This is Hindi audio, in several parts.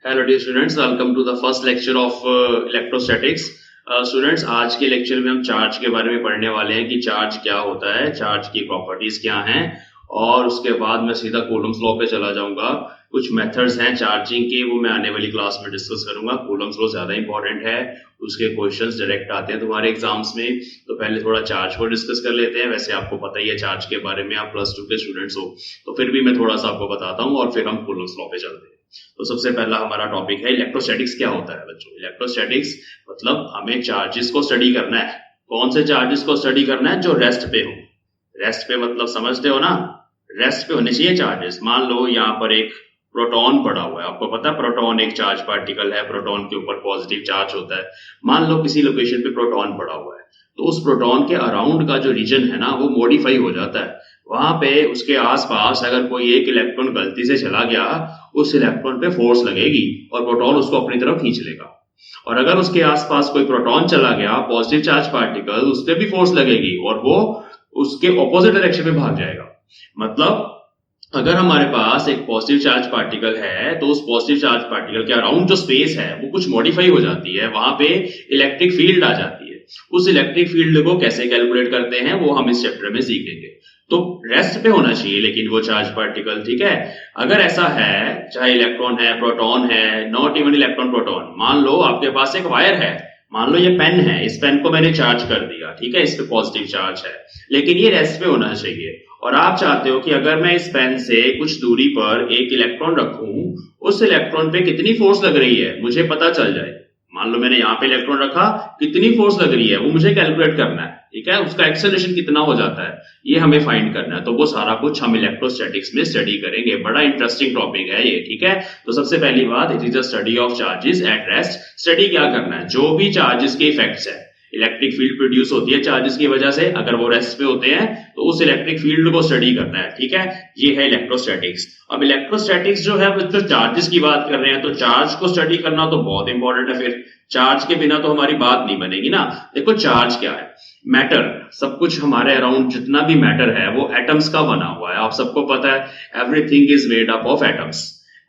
Hello dear students, welcome to the first lecture of electrostatics. Students, आज के लेक्चर में हम चार्ज के बारे में पढ़ने वाले हैं कि चार्ज क्या होता है, चार्ज की प्रॉपर्टीज क्या हैं, और उसके बाद मैं सीधा कूलम्स लॉ पे चला जाऊंगा। कुछ मेथड्स हैं चार्जिंग के, वो मैं आने वाली क्लास में डिस्कस करूंगा। कूलम्स लॉ ज्यादा इंपॉर्टेंट है, उसके क्वेश्चंस डायरेक्ट आते हैं तुम्हारे एग्जाम्स में। तो पहले थोड़ा चार्ज को डिस्कस कर लेते हैं। वैसे आपको पता ही है चार्ज के बारे में, आप +2 के स्टूडेंट्स हो, तो फिर भी मैं थोड़ा सा आपको बताता हूँ और फिर हम कूलम्स लॉ पे चलते हैं। तो सबसे पहला हमारा टॉपिक है इलेक्ट्रोस्टैटिक्स। क्या होता है बच्चों? इलेक्ट्रोस्टैटिक्स मतलब हमें चार्जेस को स्टडी करना है। कौन से चार्जेस को स्टडी करना है? जो रेस्ट पे हो। रेस्ट पे मतलब समझते हो ना, रेस्ट पे होने चाहिए चार्जेस। मान लो यहाँ पर एक प्रोटॉन पड़ा हुआ है, आपको पता है प्रोटॉन एक चार्ज पार्टिकल है, प्रोटॉन के ऊपर पॉजिटिव चार्ज होता है। मान लो किसी लोकेशन पे प्रोटॉन पड़ा हुआ है, तो उस प्रोटॉन के अराउंड का जो रीजन है ना, वो मॉडिफाई हो जाता है। वहां पे उसके आसपास अगर कोई एक इलेक्ट्रॉन गलती से चला गया, उस इलेक्ट्रॉन पे फोर्स लगेगी और प्रोटॉन उसको अपनी तरफ खींच लेगा। और अगर उसके आसपास कोई प्रोटॉन चला गया, पॉजिटिव चार्ज पार्टिकल, उस पर भी फोर्स लगेगी और वो उसके ऑपोजिट डायरेक्शन में भाग जाएगा। मतलब अगर हमारे पास एक पॉजिटिव चार्ज पार्टिकल है, तो उस पॉजिटिव चार्ज पार्टिकल के अराउंड जो स्पेस है वो कुछ मॉडिफाई हो जाती है, वहां पे इलेक्ट्रिक फील्ड आ जाती है। उस इलेक्ट्रिक फील्ड को कैसे कैलकुलेट करते हैं वो हम इस चैप्टर में सीखेंगे। तो रेस्ट पे होना चाहिए लेकिन वो चार्ज पार्टिकल, ठीक है। अगर ऐसा है, चाहे इलेक्ट्रॉन है, प्रोटॉन है, नॉट इवन इलेक्ट्रॉन प्रोटॉन, मान लो आपके पास एक वायर है, मान लो ये पेन है, इस पेन को मैंने चार्ज कर दिया, ठीक है, इस पे पॉजिटिव चार्ज है, लेकिन ये रेस्ट पे होना चाहिए। और आप चाहते हो कि अगर मैं इस पेन से कुछ दूरी पर एक इलेक्ट्रॉन रखूं, उस इलेक्ट्रॉन पे कितनी फोर्स लग रही है मुझे पता चल जाए। मान लो मैंने यहाँ पे इलेक्ट्रॉन रखा, कितनी फोर्स लग रही है वो मुझे कैलकुलेट करना है, ठीक है, उसका एक्सेलरेशन कितना हो जाता है ये हमें फाइंड करना है। तो वो सारा कुछ हम इलेक्ट्रोस्टैटिक्स में स्टडी करेंगे। बड़ा इंटरेस्टिंग टॉपिक है ये, ठीक है। तो सबसे पहली बात, it is the study of charges at rest. Study क्या करना है? जो भी चार्जेस के इफेक्ट्स है, इलेक्ट्रिक फील्ड प्रोड्यूस होती है चार्जेस की वजह से, अगर वो रेस्ट पे होते हैं तो उस इलेक्ट्रिक फील्ड को स्टडी करना है, ठीक है। ये है इलेक्ट्रोस्टैटिक्स। अब इलेक्ट्रोस्टैटिक्स जो है, जो चार्जेस की बात कर रहे हैं, तो चार्ज को स्टडी करना तो बहुत इंपॉर्टेंट है। फिर चार्ज के बिना तो हमारी बात नहीं बनेगी ना। देखो चार्ज क्या है? मैटर। सब कुछ हमारे अराउंड जितना भी मैटर है वो एटम्स का बना हुआ है। आप सबको पता है everything is made up of atoms.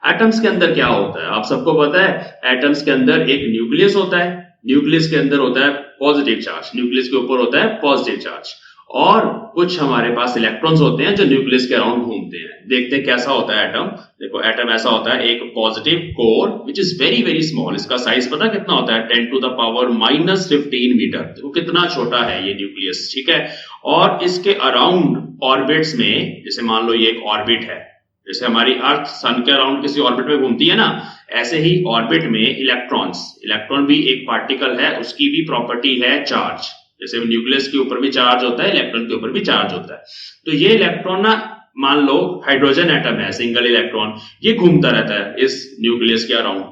Atoms के अंदर क्या होता है आप सबको पता है? एटम्स के अंदर एक न्यूक्लियस होता है, न्यूक्लियस के अंदर होता है पॉजिटिव चार्ज, न्यूक्लियस के ऊपर होता है पॉजिटिव चार्ज, और कुछ हमारे पास इलेक्ट्रॉन्स होते हैं जो न्यूक्लियस के अराउंड घूमते हैं। देखते हैं कैसा होता है एटम। देखो एटम ऐसा होता है, एक positive core which is very very small, इसका साइज पता कितना होता है? 10 टू द पावर -15 मीटर। देखो कितना छोटा है ये न्यूक्लियस, ठीक है। और इसके अराउंड ऑर्बिट्स में, जैसे मान लो ये एक ऑर्बिट है, जैसे हमारी अर्थ सन के अराउंड किसी ऑर्बिट में घूमती है ना, ऐसे ही ऑर्बिट में इलेक्ट्रॉन्स, इलेक्ट्रॉन भी एक पार्टिकल है, उसकी भी प्रॉपर्टी है चार्ज। जैसे न्यूक्लियस के ऊपर भी चार्ज होता है, इलेक्ट्रॉन के ऊपर भी चार्ज होता है। तो ये इलेक्ट्रॉन ना, मान लो हाइड्रोजन एटम है, सिंगल इलेक्ट्रॉन, ये घूमता रहता है इस न्यूक्लियस के अराउंड।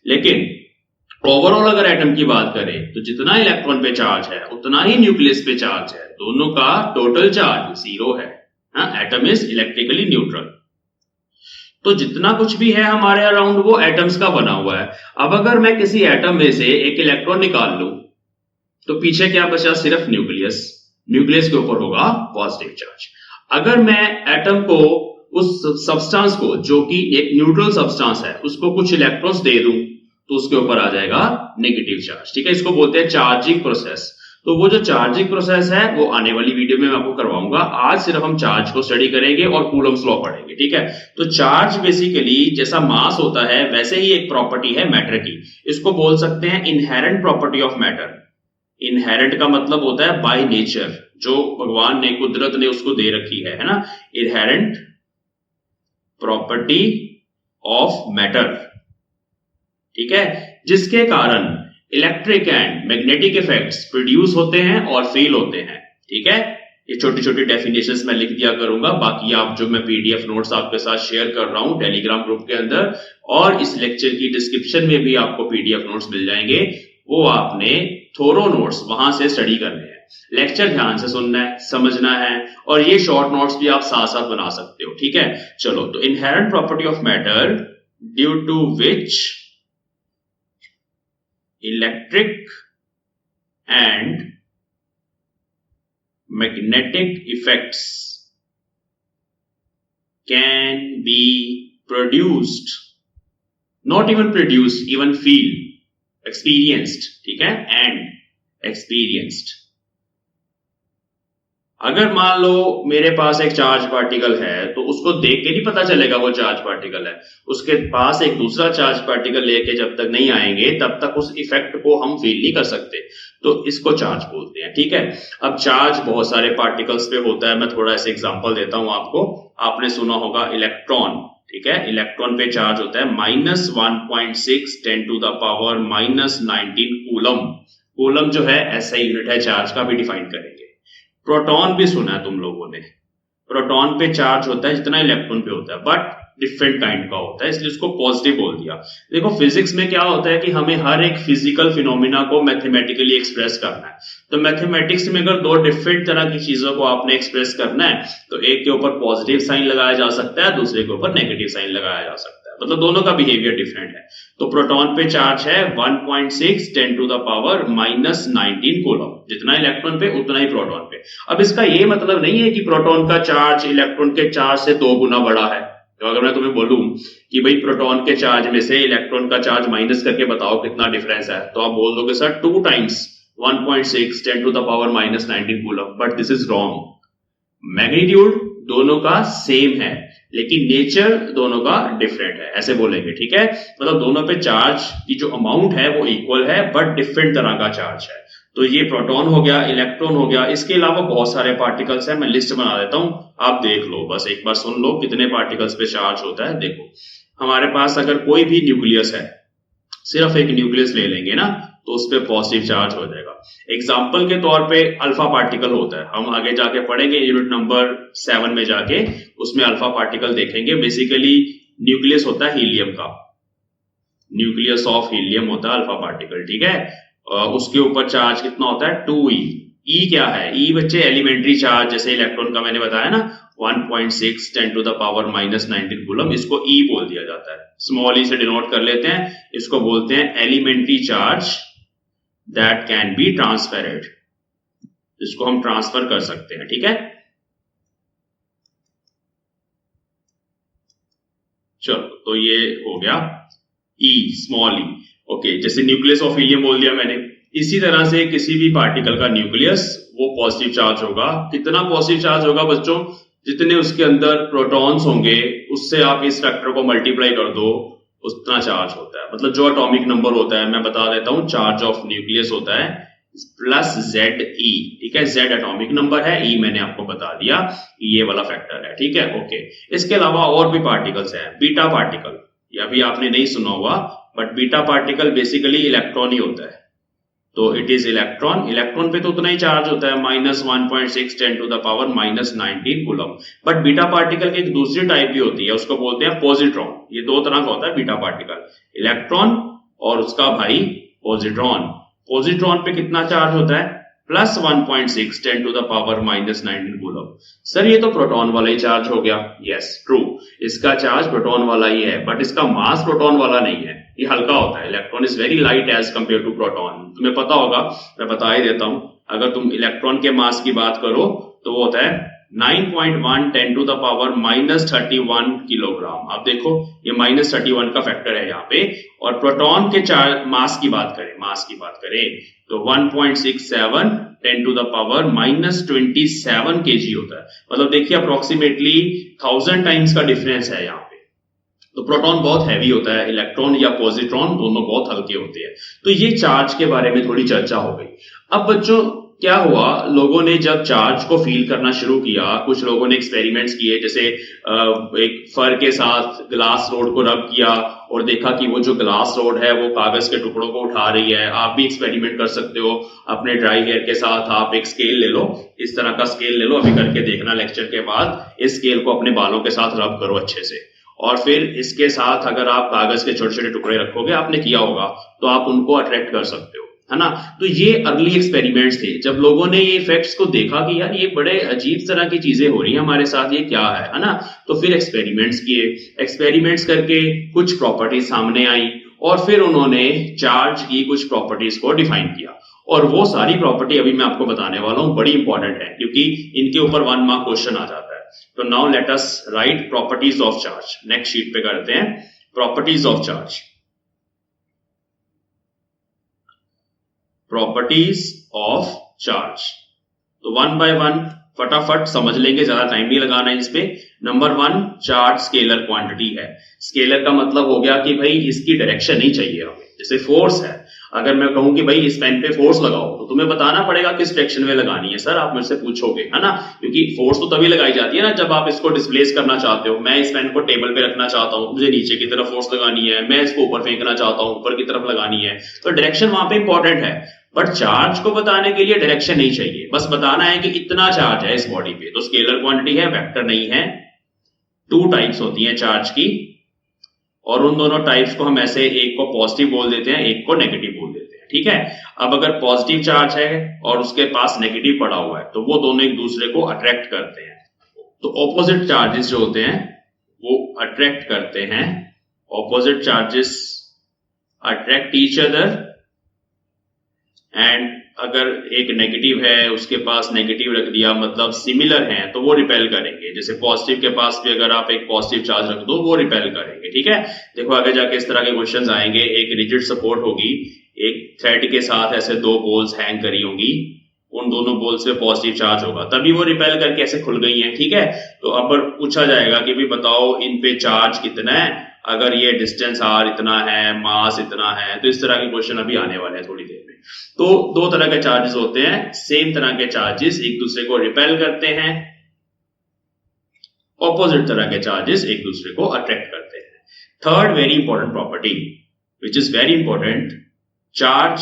लेकिन ओवरऑल अगर एटम की बात करें तो जितना इलेक्ट्रॉन पे चार्ज है उतना ही न्यूक्लियस पे चार्ज है, दोनों का टोटल चार्ज 0 है। Atom is electrically neutral. तो जितना कुछ भी है हमारे अराउंड वो एटम्स का बना हुआ है। अब अगर मैं किसी एटम में से एक इलेक्ट्रॉन निकाल लूं, तो पीछे क्या बचा? सिर्फ न्यूक्लियस। न्यूक्लियस के ऊपर होगा पॉजिटिव चार्ज। अगर मैं एटम को, उस सब्सटेंस को जो कि एक न्यूट्रल सब्सटेंस है, उसको कुछ इलेक्ट्रॉन्स दे दूं, तो उसके ऊपर आ जाएगा नेगेटिव चार्ज, ठीक है। इसको बोलते हैं चार्जिंग प्रोसेस। तो वो जो चार्जिंग प्रोसेस है वो आने वाली वीडियो में मैं आपको करवाऊंगा। आज सिर्फ हम चार्ज को स्टडी करेंगे और कूलम्स लॉ पढ़ेंगे, ठीक है। तो चार्ज बेसिकली जैसा मास होता है वैसे ही एक प्रॉपर्टी है मैटर की। इसको बोल सकते हैं inherent property of matter. Inherent का मतलब होता है बाय नेचर, जो भगवान ने, कुदरत ने उसको दे रखी है ना। इनहेरेंट प्रॉपर्टी ऑफ मैटर, ठीक है, जिसके कारण electric and magnetic effects produce होते हैं और फेल होते हैं, ठीक है। ये छोटी छोटी डेफिनेशंस मैं लिख दिया करूंगा, बाकी आप जो मैं पीडीएफ नोट्स आपके साथ शेयर कर रहा हूं टेलीग्राम ग्रुप के अंदर, और इस लेक्चर की डिस्क्रिप्शन में भी आपको पीडीएफ नोट्स मिल जाएंगे। वो आपने थोरो नोट्स वहां से स्टडी करने हैं। लेक्चर ध्यान से सुनना है, समझना है, और ये शॉर्ट नोट्स भी आप साथ साथ बना सकते हो, ठीक है। चलो, तो inherent property of matter due to which electric and magnetic effects can be produced not even produce, even feel, experienced, ठीक है, एंड एक्सपीरियंस्ड। अगर मान लो मेरे पास एक चार्ज पार्टिकल है तो उसको देख के नहीं पता चलेगा वो चार्ज पार्टिकल है, उसके पास एक दूसरा चार्ज पार्टिकल लेके जब तक नहीं आएंगे तब तक उस इफेक्ट को हम फील नहीं कर सकते, तो इसको चार्ज बोलते हैं, ठीक है। अब चार्ज बहुत सारे पार्टिकल्स पे होता है, मैं थोड़ा ऐसे एग्जांपल देता हूं आपको। आपने सुना होगा इलेक्ट्रॉन, ठीक है, इलेक्ट्रॉन पे चार्ज होता है -1.6 10⁻⁻19 कूलम। कूलम जो है ऐसा यूनिट है चार्ज का, भी डिफाइन करेंगे। प्रोटॉन भी सुना है तुम लोगों ने, प्रोटॉन पे चार्ज होता है जितना इलेक्ट्रॉन पे होता है, बट डिफरेंट काइंड का होता है, इसलिए उसको पॉजिटिव बोल दिया। देखो फिजिक्स में क्या होता है कि हमें हर एक फिजिकल फिनोमिना को मैथमेटिकली एक्सप्रेस करना है, तो मैथमेटिक्स में अगर दो डिफरेंट तरह की चीजों को आपने एक्सप्रेस करना है तो एक के ऊपर पॉजिटिव साइन लगाया जा सकता है, दूसरे के ऊपर नेगेटिव साइन लगाया जा सकता है, मतलब दोनों का बिहेवियर डिफरेंट है। तो प्रोटॉन पे चार्ज है 1.6 10⁻⁻19 कूलम, जितना इलेक्ट्रॉन पे उतना ही प्रोटॉन पे। अब इसका ये मतलब नहीं है कि प्रोटॉन का चार्ज इलेक्ट्रॉन के चार्ज से 2 गुना बड़ा है। तो अगर मैं तुम्हें बोलूं कि भाई प्रोटॉन के चार्ज में से इलेक्ट्रॉन का चार्ज माइनस करके बताओ कितना डिफरेंस है, तो आप बोल दोगे sir 2 times 1.6 10⁻⁻19 coulomb, but this is wrong. Magnitude दोनों का सेम है लेकिन नेचर दोनों का डिफरेंट है, ऐसे बोलेंगे, ठीक है। मतलब दोनों पे चार्ज की जो अमाउंट है वो इक्वल है बट डिफरेंट तरह का चार्ज है। तो ये प्रोटॉन हो गया, इलेक्ट्रॉन हो गया, इसके अलावा बहुत सारे पार्टिकल्स हैं, मैं लिस्ट बना देता हूं, आप देख लो, बस एक बार सुन लो कितने पार्टिकल्स पे चार्ज होता है। देखो हमारे पास अगर कोई भी न्यूक्लियस है, सिर्फ एक न्यूक्लियस ले लेंगे ना, तो उस पर पॉजिटिव चार्ज हो जाएगा। एग्जाम्पल के तौर पे अल्फा पार्टिकल होता है, हम आगे जाके पढ़ेंगे यूनिट नंबर 7 में जाके, उसमें अल्फा पार्टिकल देखेंगे। बेसिकली न्यूक्लियस होता है हीलियम का, न्यूक्लियस ऑफ हीलियम होता है अल्फा पार्टिकल, ठीक है। उसके ऊपर चार्ज कितना होता है 2e। ई क्या है? ई बच्चे एलिमेंट्री चार्ज, जैसे इलेक्ट्रॉन का मैंने बताया ना 1.6 10⁻⁻19 कूलम, इसको ई बोल दिया जाता है, स्मॉल ई से डिनोट कर लेते हैं, इसको बोलते हैं elementary charge that can be transferred, इसको हम ट्रांसफर कर सकते हैं, ठीक है। चलो तो ये हो गया ई, स्मॉल ई, ओके। जैसे न्यूक्लियस ऑफ हीलियम बोल दिया मैंने, इसी तरह से किसी भी पार्टिकल का न्यूक्लियस वो पॉजिटिव चार्ज होगा। कितना पॉजिटिव चार्ज होगा बच्चों? जितने उसके अंदर प्रोटॉन्स होंगे उससे आप इस फैक्टर को मल्टीप्लाई कर दो, उतना चार्ज होता है। मतलब जो एटॉमिक नंबर होता है, मैं बता देता हूं, चार्ज ऑफ न्यूक्लियस होता है प्लस जेड ई, ठीक है। जेड एटॉमिक नंबर है, ई मैंने आपको बता दिया, ये वाला फैक्टर है, ठीक है, ओके। इसके अलावा और भी पार्टिकल्स हैं, बीटा पार्टिकल, या भी आपने नहीं सुना होगा, but beta particle basically electron ही होता है, तो इट इज इलेक्ट्रॉन। इलेक्ट्रॉन पे तो उतना ही चार्ज होता है -1.6 10⁻⁻19 कूलम। बट बीटा पार्टिकल की एक दूसरी टाइप भी होती है, उसको बोलते हैं पॉजिट्रॉन। ये दो तरह का होता है बीटा पार्टिकल, इलेक्ट्रॉन और उसका भाई पॉजिट्रॉन। पॉजिट्रॉन पे कितना चार्ज होता है? +1.6 10⁻⁻19 कूलम। सर ये तो प्रोटॉन वाला ही चार्ज हो गया। यस ट्रू, इसका चार्ज प्रोटॉन वाला ही है, बट इसका मास प्रोटॉन वाला नहीं है, ये हल्का होता है। Electron is very light as compare to proton, तुम्हें पता होगा, मैं बता ही देता हूं। अगर तुम इलेक्ट्रॉन के मास की बात करो तो वो होता है 9.1 10⁻⁻31 किलोग्राम। अब देखो ये -31 का फैक्टर है यहाँ पे। और प्रोटॉन के मास की बात करें तो 1.67 10⁻⁻27 kg होता है। मतलब देखिए अप्रोक्सीमेटली 1000 टाइम्स का डिफरेंस है यहाँ पे। तो प्रोटॉन बहुत हैवी होता है, इलेक्ट्रॉन या पॉजिट्रॉन दोनों बहुत हल्के होते हैं। तो ये चार्ज के बारे में थोड़ी चर्चा हो गई। अब बच्चों क्या हुआ, लोगों ने जब चार्ज को फील करना शुरू किया, कुछ लोगों ने एक्सपेरिमेंट्स किए, जैसे एक फर के साथ ग्लास रोड को रब किया और देखा कि वो जो ग्लास रोड है वो कागज के टुकड़ों को उठा रही है। आप भी एक्सपेरिमेंट कर सकते हो अपने ड्राई हेयर के साथ। आप एक स्केल ले लो, इस तरह का स्केल ले लो, अभी करके देखना लेक्चर के बाद। इस स्केल को अपने बालों के साथ रब करो अच्छे से, और फिर इसके साथ अगर आप कागज के छोटे छोटे टुकड़े रखोगे, आपने किया होगा, तो आप उनको अट्रैक्ट कर सकते हो, है ना। तो ये अर्ली एक्सपेरिमेंट्स थे, जब लोगों ने ये इफेक्ट्स को देखा कि यार ये बड़े अजीब तरह की चीजें हो रही हैं हमारे साथ, ये क्या है ना। तो फिर एक्सपेरिमेंट्स किए, एक्सपेरिमेंट्स करके कुछ प्रॉपर्टीज सामने आई, और फिर उन्होंने चार्ज की कुछ प्रॉपर्टीज को डिफाइन किया। और वो सारी प्रॉपर्टी अभी मैं आपको बताने वाला हूं, बड़ी इंपॉर्टेंट है क्योंकि इनके ऊपर 1 मार्क क्वेश्चन आ जाता है। तो now let us right properties of charge. Next sheet पे करते हैं properties of charge. Properties of charge. तो वन बाय वन फटाफट समझ लेंगे, ज्यादा टाइम नहीं लगाना है इसपे। Number one, charge scalar quantity है। स्केलर का मतलब हो गया कि भाई इसकी डायरेक्शन नहीं चाहिए हमें। जैसे फोर्स है, अगर मैं कहूं कि भाई इस पेन पे फोर्स लगाओ, तो तुम्हें बताना पड़ेगा किस डायरेक्शन में लगानी है। सर आप मुझसे पूछोगे, है ना, क्योंकि फोर्स तो तभी लगाई जाती है ना जब आप इसको डिस्प्लेस करना चाहते हो। मैं इस पेन को टेबल पे रखना चाहता हूं, मुझे नीचे की तरफ फोर्स लगानी है। मैं इसको ऊपर फेंकना चाहता हूं, ऊपर की तरफ लगानी है। तो डायरेक्शन वहां पे इंपॉर्टेंट है, बट चार्ज को बताने के लिए डायरेक्शन नहीं चाहिए। बस बताना है कि इतना चार्ज है इस बॉडी पे। तो स्केलर क्वांटिटी है, वेक्टर नहीं है। टू टाइप्स होती हैं चार्ज की, और उन दोनों टाइप्स को हम ऐसे, एक को पॉजिटिव बोल देते हैं, एक को नेगेटिव बोल देते हैं। ठीक है, अब अगर पॉजिटिव चार्ज है और उसके पास नेगेटिव पड़ा हुआ है, तो वो दोनों एक दूसरे को अट्रैक्ट करते हैं। तो ऑपोजिट चार्जेस जो होते हैं वो अट्रैक्ट करते हैं। Opposite charges attract each other, and अगर एक नेगेटिव है उसके पास नेगेटिव रख दिया, मतलब सिमिलर हैं, तो वो रिपेल करेंगे। जैसे पॉजिटिव के पास भी अगर आप एक पॉजिटिव चार्ज रख दो, वो रिपेल करेंगे। ठीक है, देखो आगे जाके इस तरह के क्वेश्चंस आएंगे। एक रिजिड सपोर्ट होगी, एक थ्रेड के साथ ऐसे दो बोल्स हैंग करी होंगी, उन दोनों बोल्स पे पॉजिटिव चार्ज होगा, तभी वो रिपेल करके ऐसे खुल गई हैं। ठीक है, तो अब पूछा जाएगा कि भी बताओ इन पे चार्ज कितना है, अगर ये डिस्टेंस आर इतना है, मास इतना है। तो इस तरह के क्वेश्चन अभी आने वाले हैं थोड़ी देर में। तो दो तरह के चार्जेस होते हैं, सेम तरह के चार्जेस एक दूसरे को रिपेल करते हैं, ऑपोजिट तरह के चार्जेस एक दूसरे को अट्रैक्ट करते हैं। Third very important property which is very important, charge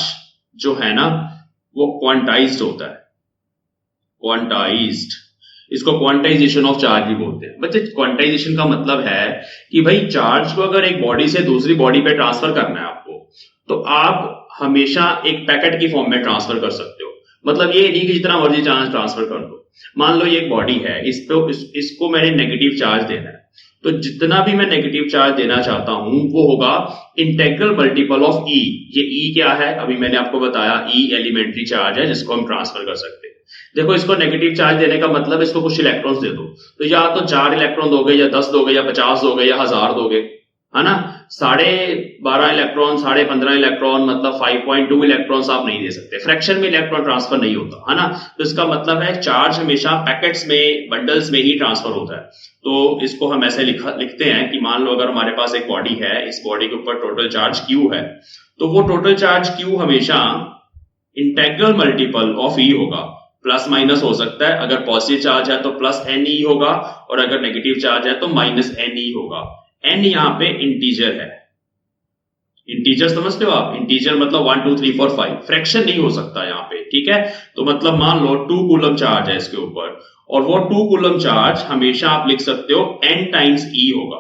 जो है ना वो क्वांटाइज्ड होता है। क्वांटाइज्ड, इसको क्वांटाइजेशन ऑफ चार्ज भी बोलते हैं। बच्चे क्वांटाइजेशन का मतलब है कि भाई चार्ज को अगर एक बॉडी से दूसरी बॉडी पे ट्रांसफर करना है आपको, तो आप हमेशा एक पैकेट की फॉर्म में ट्रांसफर कर सकते हो। मतलब ये नहीं कि जितना मर्जी चार्ज ट्रांसफर कर दो। मान लो ये एक बॉडी है, इसको मैंने नेगेटिव चार्ज देना है, तो जितना भी मैं नेगेटिव चार्ज देना चाहता हूं वो होगा इंटेग्रल मल्टीपल ऑफ ई। ये ई क्या है, अभी मैंने आपको बताया, ई एलिमेंट्री चार्ज है जिसको हम ट्रांसफर कर सकते हैं। देखो इसको नेगेटिव चार्ज देने का मतलब इसको कुछ इलेक्ट्रॉन्स दे दो, तो या तो 4 इलेक्ट्रॉन दोगे, या 10 दोगे, या 50 दोगे, या 1000 दोगे, है ना। 12.5 इलेक्ट्रॉन, 15.5 इलेक्ट्रॉन, मतलब 5.2 इलेक्ट्रॉन्स आप नहीं दे सकते। फ्रैक्शन में इलेक्ट्रॉन ट्रांसफर नहीं होता, है ना। तो इसका मतलब है चार्ज हमेशा पैकेट्स में, बंडल्स में ही ट्रांसफर होता है। तो इसको हम ऐसे लिखते हैं कि मान लो अगर हमारे पास एक बॉडी है, इस बॉडी के ऊपर टोटल चार्ज Q है, तो वो टोटल चार्ज Q हमेशा इंटेग्रल मल्टीपल ऑफ E होगा। प्लस माइनस हो सकता है, अगर पॉजिटिव चार्ज है तो प्लस NE होगा, और अगर नेगेटिव चार्ज है तो माइनस NE होगा। N यहाँ पे इंटीजर है। इंटीजर समझते हो आप, इंटीजर मतलब 1 2 3 4 5, फ्रैक्शन नहीं हो सकता यहाँ पे। ठीक है, तो मतलब मान लो 2 कूलम चार्ज है इसके ऊपर, और वो 2 कूलम चार्ज हमेशा आप लिख सकते हो N टाइम्स E होगा।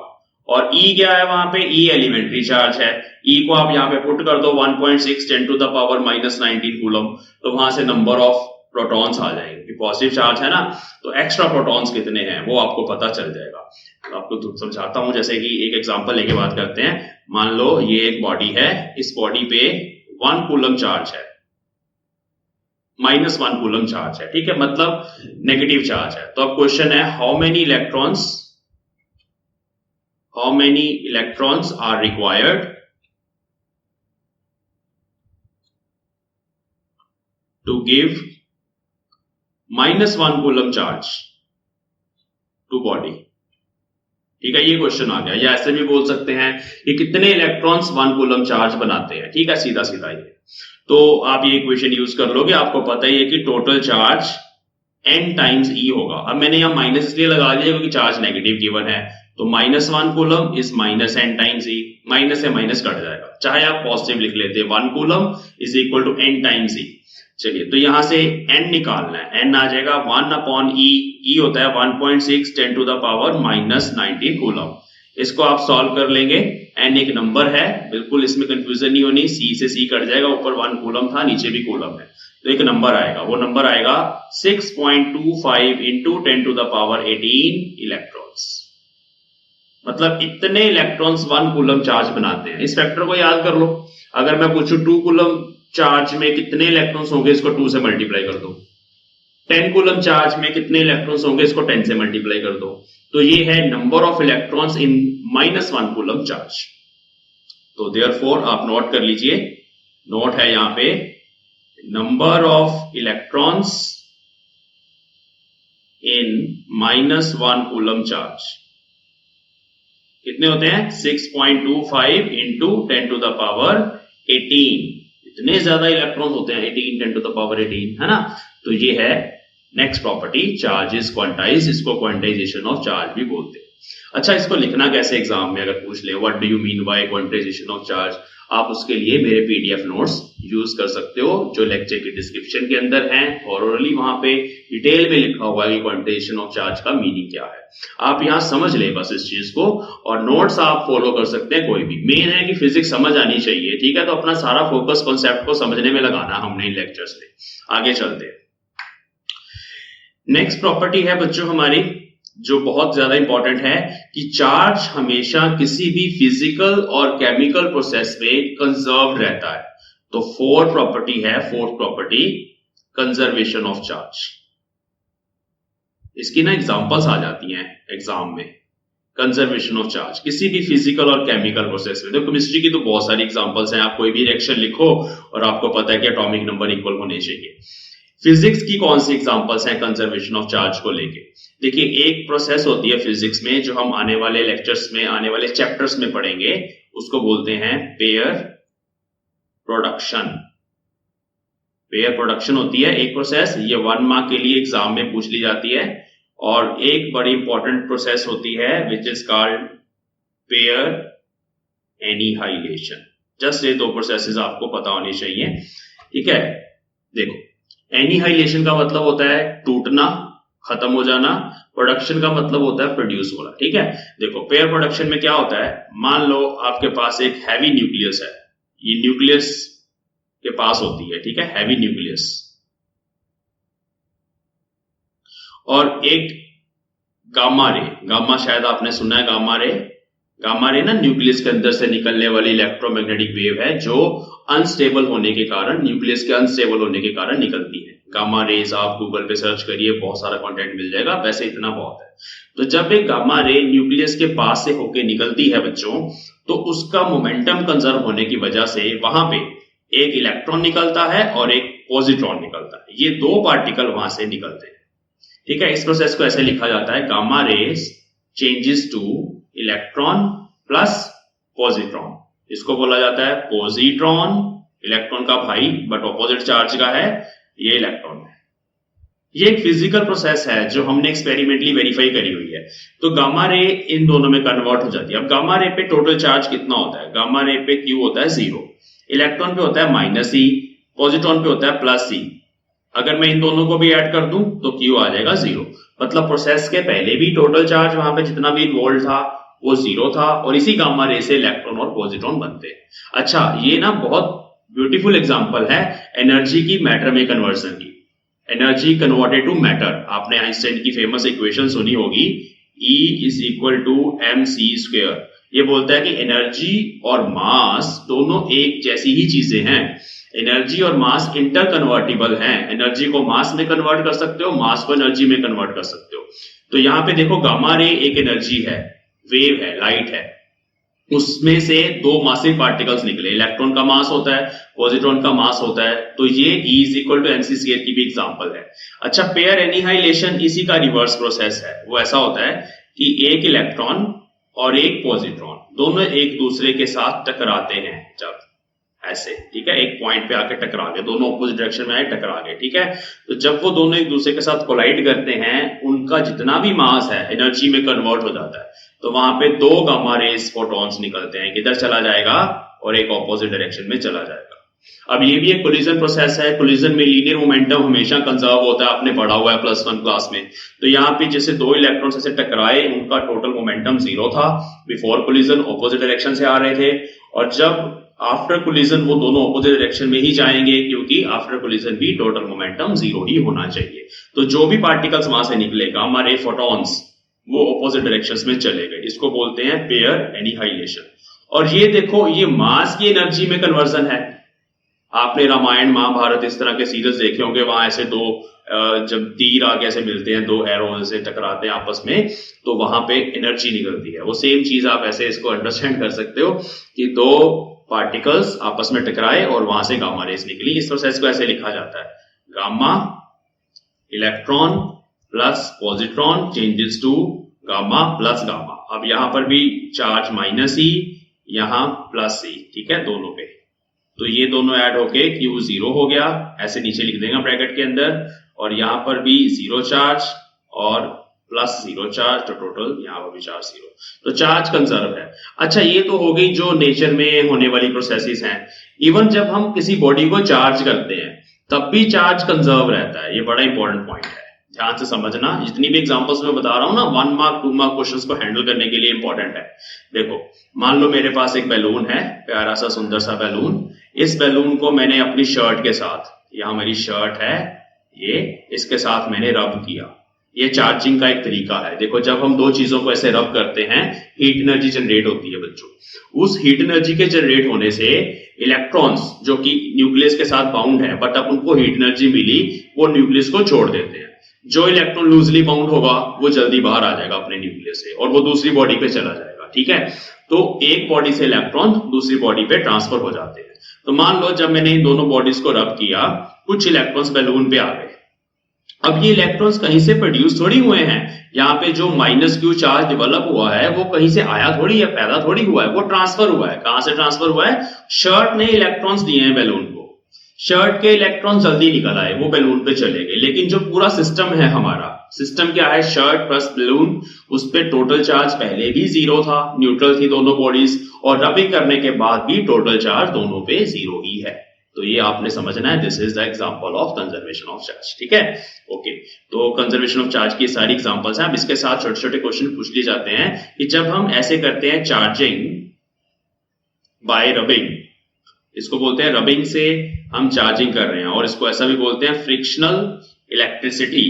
और E क्या है वहां पे, E एलिमेंट्री चार्ज है। E को आप यहाँ पे पुट कर दो 1.6 10 टू द पावर -19 कूलम, तो वहां से नंबर ऑफ प्रोटॉन्स आ जाएंगे। पॉजिटिव चार्ज है ना, तो एक्स्ट्रा प्रोटॉन्स कितने हैं वो आपको पता चल जाएगा। तो आपको समझाता हूं, जैसे कि एक एग्जांपल लेके बात करते हैं। मान लो ये एक बॉडी है, इस बॉडी पे 1 कूलम चार्ज है, -1 कूलम चार्ज है। ठीक है, मतलब नेगेटिव चार्ज है। तो अब क्वेश्चन है how many electrons are required to give -1 coulomb charge to body. ठीक है, ये क्वेश्चन आ गया। या ऐसे भी बोल सकते हैं कि कितने इलेक्ट्रॉन्स 1 कूलम चार्ज बनाते हैं। ठीक है, सीधा सीधा ये। तो आप ये इक्वेशन यूज कर लोगे, आपको पता ही है कि total charge N times E होगा। अब मैंने यहाँ माइनस इसलिए लगा दिया क्योंकि चार्ज नेगेटिव गिवन है, तो -1 coulomb is -N times E। Minus से माइनस कट जाएगा, चाहे आप पॉजिटिव लिख लेते, 1 coulomb is equal to N times E। चलिए, तो यहां से N निकालना है। N आ जाएगा 1/E। E होता है 1.6 10 टू द पावर -19 कूलम। इसको आप सॉल्व कर लेंगे। N एक नंबर है, बिल्कुल इसमें कंफ्यूजन नहीं होनी। C से C कट जाएगा, ऊपर 1 कूलम था, नीचे भी कूलम है, तो एक नंबर आएगा। वो नंबर आएगा 6.25 into 10 to the power 18 electrons. मतलब इतने इलेक्ट्रॉन्स 1 कूलम चार्ज बनाते हैं। इस फैक्टर को याद कर लो। अगर मैं पूछूं 2 कूलम चार्ज में कितने इलेक्ट्रॉन्स होंगे, इसको 2 से मल्टीप्लाई कर दो। 10 कूलम चार्ज में कितने इलेक्ट्रॉन्स होंगे, इसको 10 से मल्टीप्लाई कर दो। तो ये है number of electrons in -1 coulomb charge. तो देयरफॉर आप नोट कर लीजिए, नोट है यहाँ पे, number of electrons in -1 coulomb charge कितने होते हैं? 6.25 इंटू 10 टू द पावर 18। इतने ज्यादा इलेक्ट्रॉन्स होते हैं, 18 10 टू द पावर 18, है ना। तो ये है next property, charge is quantize. इसको क्वांटाइजेशन ऑफ चार्ज भी बोलते हैं। अच्छा, इसको लिखना कैसे एग्जाम में अगर पूछ ले, what do you mean by quantization of charge, आप उसके लिए मेरे पीडीएफ नोट्स यूज कर सकते हो जो लेक्चर के डिस्क्रिप्शन के अंदर हैं। थॉरोली वहां पे डिटेल में लिखा हुआ है कि क्वांटाइजेशन ऑफ चार्ज का मीनिंग क्या है। आप यहां समझ ले बस इस चीज को, और नोट्स आप फॉलो कर सकते हैं कोई भी। मेन है कि फिजिक्स समझ आनी चाहिए, ठीक है। तो अपना सारा फोकस कॉन्सेप्ट को समझने में लगाना हमने इन लेक्चर्स में। आगे चलते हैं। नेक्स्ट प्रॉपर्टी है बच्चों हमारी जो बहुत ज्यादा इंपॉर्टेंट है कि चार्ज हमेशा किसी भी फिजिकल और केमिकल प्रोसेस में कंजर्व्ड रहता है। तो fourth property conservation of charge. इसकी ना एग्जांपल्स आ जाती हैं एग्जाम में। कंजर्वेशन ऑफ चार्ज किसी भी फिजिकल और केमिकल प्रोसेस में। तो केमिस्ट्री की तो बहुत सारी एग्जांपल्स हैं। आप कोई भी रिएक्शन लिखो और आपको पता है कि एटॉमिक नंबर इक्वल होने चाहिए। फिजिक्स की कौन सी एग्जांपल्स हैं कंजर्वेशन ऑफ चार्ज को लेके? देखिए, एक प्रोसेस होती है फिजिक्स में जो हम आने वाले लेक्चर्स में, आने वाले चैप्टर्स में पढ़ेंगे, उसको बोलते हैं पेयर प्रोडक्शन। पेयर प्रोडक्शन होती है एक प्रोसेस, ये 1 मार्क के लिए एग्जाम में पूछ ली जाती है। और एक बड़ी इंपॉर्टेंट प्रोसेस होती है which is called pair annihilation. Just ये 2 प्रोसेसेस आपको पता होनी चाहिए, ठीक है। देखो, एनिहाइलेशन का मतलब होता है टूटना, खत्म हो जाना। प्रोडक्शन का मतलब होता है प्रोड्यूस होना, ठीक है। देखो, पेयर प्रोडक्शन में क्या होता है, मान लो आपके पास एक हैवी न्यूक्लियस है, ये न्यूक्लियस के पास होती है, ठीक है, हैवी न्यूक्लियस, और एक गामा रे। गामा शायद आपने सुना है, गामा रे ना न्यूक्लियस के अंदर से निकलने वाली इलेक्ट्रोमैग्नेटिक वेव है जो अनस्टेबल होने के कारण, न्यूक्लियस के अनस्टेबल होने के कारण निकलती है। गामा रेज आप गूगल पे सर्च करिए, बहुत सारा कंटेंट मिल जाएगा, वैसे इतना बहुत है। तो जब एक गामा रे न्यूक्लियस के पास से होके निकलती है बच्चों, तो उसका मोमेंटम कंजर्व होने की वजह से वहां पे एक इलेक्ट्रॉन निकलता है और एक पॉजिट्रॉन निकलता है। ये 2 पार्टिकल वहां से निकलते हैं, ठीक है। इस प्रोसेस को ऐसे लिखा जाता है, gamma rays changes two electron plus positron. इसको बोला जाता है पॉजिट्रॉन, इलेक्ट्रॉन का भाई बट ऑपोजिट चार्ज का है, ये इलेक्ट्रॉन है। ये एक फिजिकल प्रोसेस है जो हमने एक्सपेरिमेंटली वेरीफाई करी हुई है। तो गामा रे इन दोनों में कन्वर्ट हो जाती है। अब गामा रे पे टोटल चार्ज कितना होता है? गामा रे पे Q होता है 0, इलेक्ट्रॉन पे होता है -E, पॉजिट्रॉन पे होता है +E। अगर मैं इन दोनों को भी ऐड कर दूं तो Q आ जाएगा 0। मतलब प्रोसेस के पहले भी टोटल चार्ज वहां पे जितना भी इन्वॉल्व था वो 0 था, और इसी गामा रे से इलेक्ट्रॉन और पॉजिट्रॉन बनते हैं। अच्छा, ये ना बहुत ब्यूटीफुल एग्जांपल है एनर्जी की मैटर में कन्वर्जन की। Energy converted to matter. आपने आइंस्टाइन की फेमस इक्वेशन सुनी होगी, E = mc²। ये बोलता है कि एनर्जी और मास दोनों एक जैसी ही चीजें हैं। एनर्जी और मास इंटर कन्वर्टिबल हैं। एनर्जी को मास में कन्वर्ट कर सकते हो, मास को एनर्जी में कन्वर्ट कर सकते हो। तो यहां पे देखो, गामा रे एक एनर्जी है, वेव है, लाइट है, उसमें से 2 मासिव पार्टिकल्स निकले। इलेक्ट्रॉन का मास होता है, पॉजिट्रॉन का मास होता है। तो ये E = mc² की भी एग्जांपल है। अच्छा, पेयर एनिहाइलेशन इसी का रिवर्स प्रोसेस है। वो ऐसा होता है कि एक इलेक्ट्रॉन और एक पॉजिट्रॉन दोनों एक दूसरे के साथ टकराते हैं, जब ऐसे, ठीक है, एक पॉइंट पे आके टकरा गए, दोनों ऑपोजिट डायरेक्शन में आए, टकरा गए, ठीक है। तो जब वो दोनों एक दूसरे के साथ कोलाइड करते हैं, उनका जितना भी मास है एनर्जी में कन्वर्ट हो जाता है। तो वहां पे 2 गामा रेज फोटॉन्स निकलते हैं, किधर चला जाएगा और एक ऑपोजिट डायरेक्शन में चला जाएगा। अब ये भी एक कोलिजन प्रोसेस है। कोलिजन में लीनियर मोमेंटम हमेशा कंजर्व होता है, आपने पढ़ा हुआ है +1 क्लास में। तो यहाँ पे जैसे 2 इलेक्ट्रॉन्स ऐसे टकराए, उनका टोटल मोमेंटम 0 था। बिफोर कोलिजन ऑपोजिट डायरेक्शन से आ रहे थे, और जब आफ्टर कोलिजन वो दोनों ऑपोजिट डायरेक्शन में ही जाएंगे, क्योंकि आफ्टर कोलिजन भी टोटल मोमेंटम 0 ही होना चाहिए। तो जो भी पार्टिकल्स वहां से निकले, गामा रे फोटॉन्स, वो ऑपोजिट डायरेक्शंस में चले गए। इसको बोलते हैं पेयर एनिहाइलेशन। और ये देखो, ये मास की एनर्जी में कन्वर्जन है। आपने रामायण, महाभारत इस तरह के सीरीज देखे होंगे, वहां ऐसे 2 जब तीर आगे ऐसे मिलते हैं, 2 एरो से टकराते हैं आपस में, तो वहां पे एनर्जी निकलती है। वो सेम चीज आप ऐसे इसको अंडरस्टैंड कर सकते हो कि 2 पार्टिकल्स आपस में टकराए और वहां से गामा रेज निकली। इस प्रोसेस को ऐसे लिखा जाता है, gamma electron plus positron changes to gamma plus gamma. अब यहां पर भी चार्ज माइनस ई, यहां प्लस ई, ठीक है, दोनों पे। तो ये दोनों ऐड होके Q 0 हो गया, ऐसे नीचे लिख देंगे ब्रैकेट के अंदर। और यहां पर भी 0 चार्ज और प्लस 0 चार्ज, तो टोटल यहां पर भी चार्ज 0। तो चार्ज कंजर्व है। अच्छा, ये तो हो गई जो नेचर में होने वाली प्रोसेसेस हैं। इवन जब हम किसी बॉडी को चार्ज करते हैं तब भी चार्ज कंजर्व रहता है। ये बड़ा इंपॉर्टेंट पॉइंट है, ध्यान से समझना। जितनी भी एग्जांपल्स मैं बता रहा हूं ना, 1 मार्क 2 मार्क क्वेश्चंस को हैंडल करने के लिए इंपॉर्टेंट है। देखो, मान लो मेरे पास एक बैलून है, प्यारा सा सुंदर सा बैलून। इस बैलून को मैंने अपनी शर्ट के साथ, यहां मेरी शर्ट है, ये इसके साथ मैंने रब किया। ये चार्जिंग का एक तरीका है। देखो, जब हम दो चीजों को ऐसे रब करते हैं, हीट एनर्जी जनरेट होती है बच्चों। उस हीट एनर्जी के जनरेट होने से इलेक्ट्रॉन्स जो कि न्यूक्लियस के साथ बाउंड है, बट अब उनको हीट एनर्जी मिली, वो न्यूक्लियस को छोड़ देते हैं। जो इलेक्ट्रॉन लूजली बाउंड होगा वो जल्दी बाहर आ जाएगा अपने न्यूक्लियस से और वो दूसरी बॉडी पे चला जाएगा, ठीक है। तो एक बॉडी से इलेक्ट्रॉन दूसरी बॉडी पे ट्रांसफर हो जाते हैं। तो मान लो जब मैंने इन दोनों बॉडीज को रब किया, कुछ इलेक्ट्रॉन्स बैलून पे आ गए। अब ये इलेक्ट्रॉन्स कहीं से प्रोड्यूस थोड़ी हुए हैं। यहाँ पे जो -Q चार्ज डेवलप हुआ है वो कहीं से आया थोड़ी है, पैदा थोड़ी हुआ है, वो ट्रांसफर हुआ है। कहां से ट्रांसफर हुआ है? शर्ट ने इलेक्ट्रॉन्स दिए हैं बैलून को। शर्ट के इलेक्ट्रॉन जल्दी निकल आए, वो बैलून पे चले गए। लेकिन जो पूरा सिस्टम है हमारा, सिस्टम क्या है? शर्ट प्लस बैलून, उस पे टोटल चार्ज पहले भी 0 था, न्यूट्रल थी दोनों बॉडीज, और रबिंग करने के बाद भी टोटल चार्ज दोनों पे 0 ही है। तो ये आपने समझना है, this is the example of conservation of charge, ठीक है। ओके, तो कंजर्वेशन ऑफ चार्ज की सारी एग्जांपल्स हैं। अब इसके साथ छोटे छोटे क्वेश्चन पूछ लिए जाते हैं कि जब हम ऐसे करते हैं चार्जिंग बाय रबिंग, इसको बोलते हैं रबिंग से हम चार्जिंग कर रहे हैं, और इसको ऐसा भी बोलते हैं फ्रिक्शनल इलेक्ट्रिसिटी।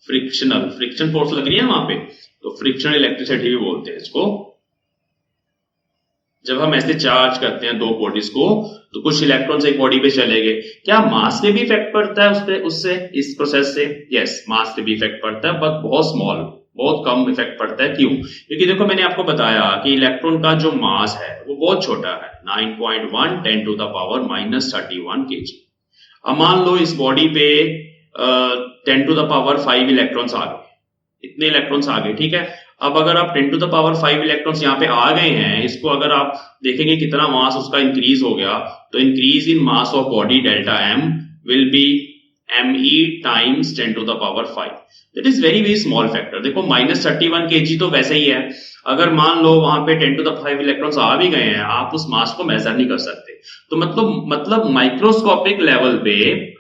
फ्रिक्शन फोर्स लग रही है वहां पे, तो फ्रिक्शनल इलेक्ट्रिसिटी भी बोलते हैं इसको। जब हम ऐसे चार्ज करते हैं दो बॉडीज को, तो कुछ इलेक्ट्रॉन्स एक बॉडी पे चले गए। क्या मास पे भी इफेक्ट पड़ता है उससे इस प्रोसेस से? यस, मास पे भी इफेक्ट पड़ता है, बट बहुत स्मॉल, बहुत कम इफेक्ट पड़ता है। क्यों? क्योंकि देखो, मैंने आपको बताया कि इलेक्ट्रॉन का जो मास है वो बहुत छोटा है, 9.1 10⁻³ kg। अब मान लो इस बॉडी पे 10⁵ इलेक्ट्रॉन्स आ गए, इतने इलेक्ट्रॉन्स आ गए, ठीक है। अब अगर आप 10⁵ इलेक्ट्रॉन्स यहाँ पे आ गए हैं, इसको अगर आप देखेंगे कितना मास उसका इंक्रीज हो गया, तो increase in mass of body delta m will be me times 10⁵। That is very very small factor. देखो, -31 kg तो वैसे ही है। अगर मान लो वहां पे 10⁵ इलेक्ट्रॉन्स आ भी गए हैं, आप उस मास को मेजर नहीं कर सकते। तो मतलब माइक्रोस्कोपिक लेवल पे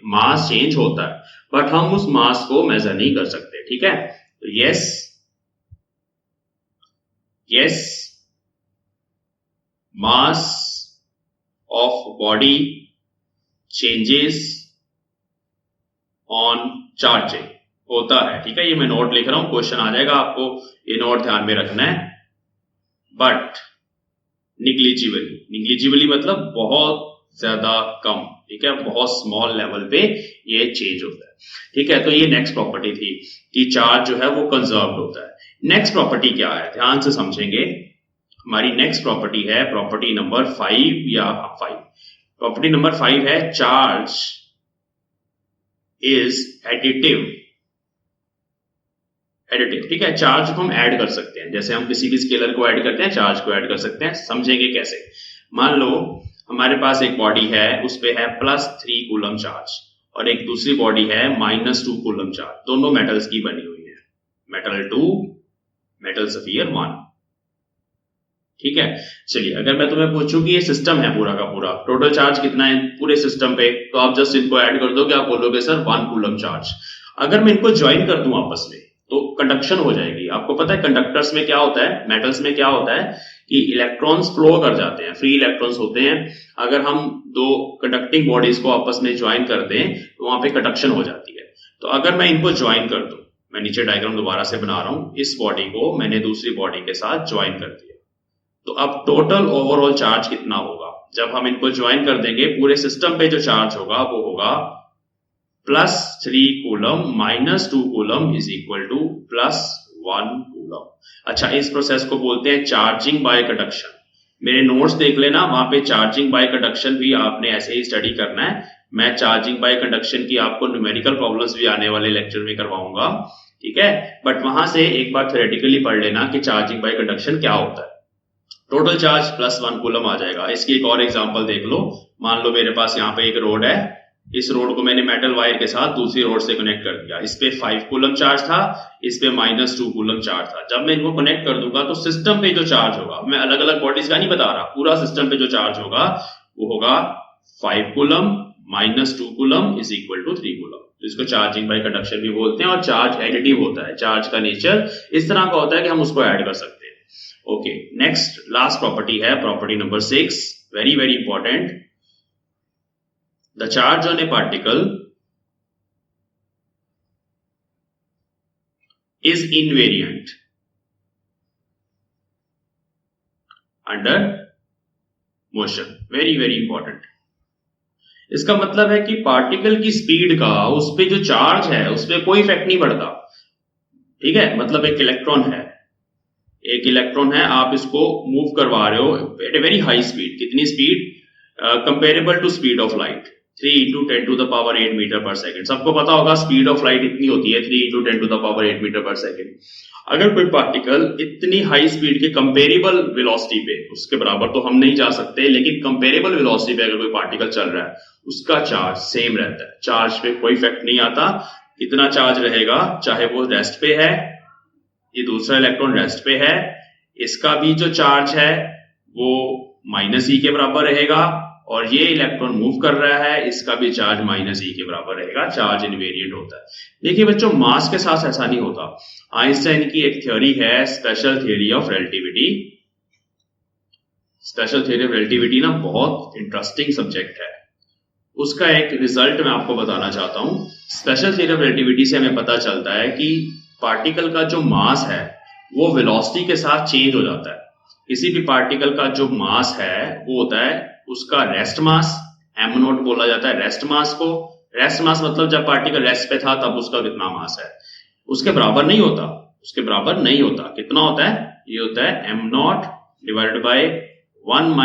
मास चेंज होता है, बट हम उस मास को मेजर नहीं कर सकते, ठीक है। तो yes, mass of body changes on charging होता है, ठीक है। ये मैं नोट लिख रहा हूं, क्वेश्चन आ जाएगा, आपको ये नोट ध्यान में रखना है। बट निग्लिजिबली मतलब बहुत ज्यादा कम, ठीक है, बहुत स्मॉल लेवल पे ये चेंज होता है, ठीक है। तो ये नेक्स्ट प्रॉपर्टी थी कि चार्ज जो है वो कंजर्व्ड होता है। नेक्स्ट प्रॉपर्टी क्या है, ध्यान से समझेंगे। हमारी नेक्स्ट प्रॉपर्टी है प्रॉपर्टी नंबर 5। प्रॉपर्टी नंबर 5 है चार्ज इज एडिटिव, ठीक है। चार्ज को हम ऐड कर सकते हैं, जैसे हम किसी भी स्केलर को ऐड करते हैं, चार्ज को ऐड कर सकते हैं। समझेंगे कैसे। मान लो हमारे पास एक बॉडी है, उस पे है +3 कूलम चार्ज, और एक दूसरी बॉडी है -2 कूलम चार्ज। दोनों मेटल्स की बनी हुई है, मेटल 2 मेटल सफियर 1, ठीक है। चलिए, अगर मैं तुम्हें पूछूं कि ये सिस्टम है पूरा का पूरा, टोटल चार्ज कितना है पूरे सिस्टम पे, तो आप जस्ट इनको ऐड कर दोगे, आप बोलोगे सर 1 कूलम चार्ज। अगर मैं इनको ज्वाइन कर दूं आपस में, तो कंडक्शन हो जाएगी। आपको पता है कंडक्टर्स में क्या होता है, मेटल्स में क्या होता है कि इलेक्ट्रॉन्स फ्लो कर जाते हैं, फ्री इलेक्ट्रॉन्स होते हैं। अगर हम दो कंडक्टिंग बॉडीज को आपस में ज्वाइन कर दें, तो वहां पे कंडक्शन हो जाती है। तो अगर मैं इनको ज्वाइन कर दूं, मैं नीचे डायग्राम दोबारा से बना रहा हूं, इस बॉडी को मैंने दूसरी बॉडी के साथ ज्वाइन कर दिया, तो अब टोटल ओवरऑल चार्ज कितना होगा? जब हम इनको ज्वाइन कर देंगे, पूरे सिस्टम पे जो चार्ज होगा वो होगा +3 coulomb -2 coulomb is equal to +1 coulomb. अच्छा, इस प्रोसेस को बोलते हैं चार्जिंग बाय कंडक्शन। मेरे नोट्स देख लेना, वहां पे चार्जिंग बाय कंडक्शन भी आपने ऐसे ही स्टडी करना है। मैं चार्जिंग बाय कंडक्शन की आपको न्यूमेरिकल प्रॉब्लम्स भी आने वाले लेक्चर में करवाऊंगा, ठीक है। बट वहां से एक बार थ्योरेटिकली पढ़ लेना कि चार्जिंग बाय कंडक्शन क्या होता है। टोटल चार्ज +1 कूलम आ जाएगा। इसकी एक और एग्जांपल देख लो। मान लो मेरे पास यहाँ पे एक रोड है, इस रोड को मैंने मेटल वायर के साथ दूसरी रोड से कनेक्ट कर दिया। इस पे 5 कूलम चार्ज था, इस पे -2 कूलम चार्ज था। जब मैं इनको कनेक्ट कर दूंगा तो सिस्टम पे जो चार्ज होगा, मैं अलग अलग बॉडीज का नहीं बता रहा, पूरा सिस्टम पे जो चार्ज होगा वो होगा 5 coulomb -2 coulomb is equal to 3 coulomb. तो इसको चार्जिंग बाय कंडक्शन भी बोलते हैं। और चार्ज एडिटिव होता है, चार्ज का नेचर इस तरह का होता है कि हम उसको ऐड कर सकते हैं। ओके, नेक्स्ट लास्ट प्रॉपर्टी है property number 6, very very important. The charge on a particle is invariant under motion. Very very important. इसका मतलब है कि पार्टिकल की स्पीड का उस पे जो चार्ज है उस पे कोई इफेक्ट नहीं पड़ता, ठीक है। मतलब एक इलेक्ट्रॉन है, आप इसको मूव करवा रहे हो at a very high speed. कितनी speed? Comparable to speed of light, 3 × 10⁸ metre per second. सबको पता होगा स्पीड ऑफ लाइट इतनी होती है, 3 × 10⁸ मीटर पर सेकंड। अगर कोई पार्टिकल इतनी हाई स्पीड के कंपेरेबल वेलोसिटी पे, उसके बराबर तो हम नहीं जा सकते, लेकिन कंपेरेबल वेलोसिटी पे अगर कोई पार्टिकल चल रहा है उसका चार्ज सेम रहता है, चार्ज पे कोई इफेक्ट नहीं आता। इतना चार्ज रहेगा, चाहे वो रेस्ट पे है, ये दूसरा इलेक्ट्रॉन रेस्ट पे है, इसका भी जो चार्ज है वो -e के बराबर रहेगा, और ये इलेक्ट्रॉन मूव कर रहा है, इसका भी चार्ज -e के बराबर रहेगा। चार्ज इनवेरिएंट होता है। देखिए बच्चों, मास के साथ ऐसा नहीं होता। आइंस्टाइन की एक थ्योरी है special theory of relativity. Special theory of relativity ना बहुत इंटरेस्टिंग सब्जेक्ट है। उसका एक रिजल्ट मैं आपको बताना चाहता हूं। स्पेशल थ्योरी ऑफ रिलेटिविटी से हमें पता चलता है कि पार्टिकल का जो मास है वो वेलोसिटी के साथ चेंज हो जाता है। किसी भी पार्टिकल का जो मास है वो होता है उसका रेस्ट मास, m0 बोला जाता है रेस्ट मास को। रेस्ट मास मतलब जब पार्टिकल रेस्ट पे था तब उसका कितना मास है, उसके बराबर नहीं होता, कितना होता है? ये होता है m0 डिवाइडेड बाय 1 -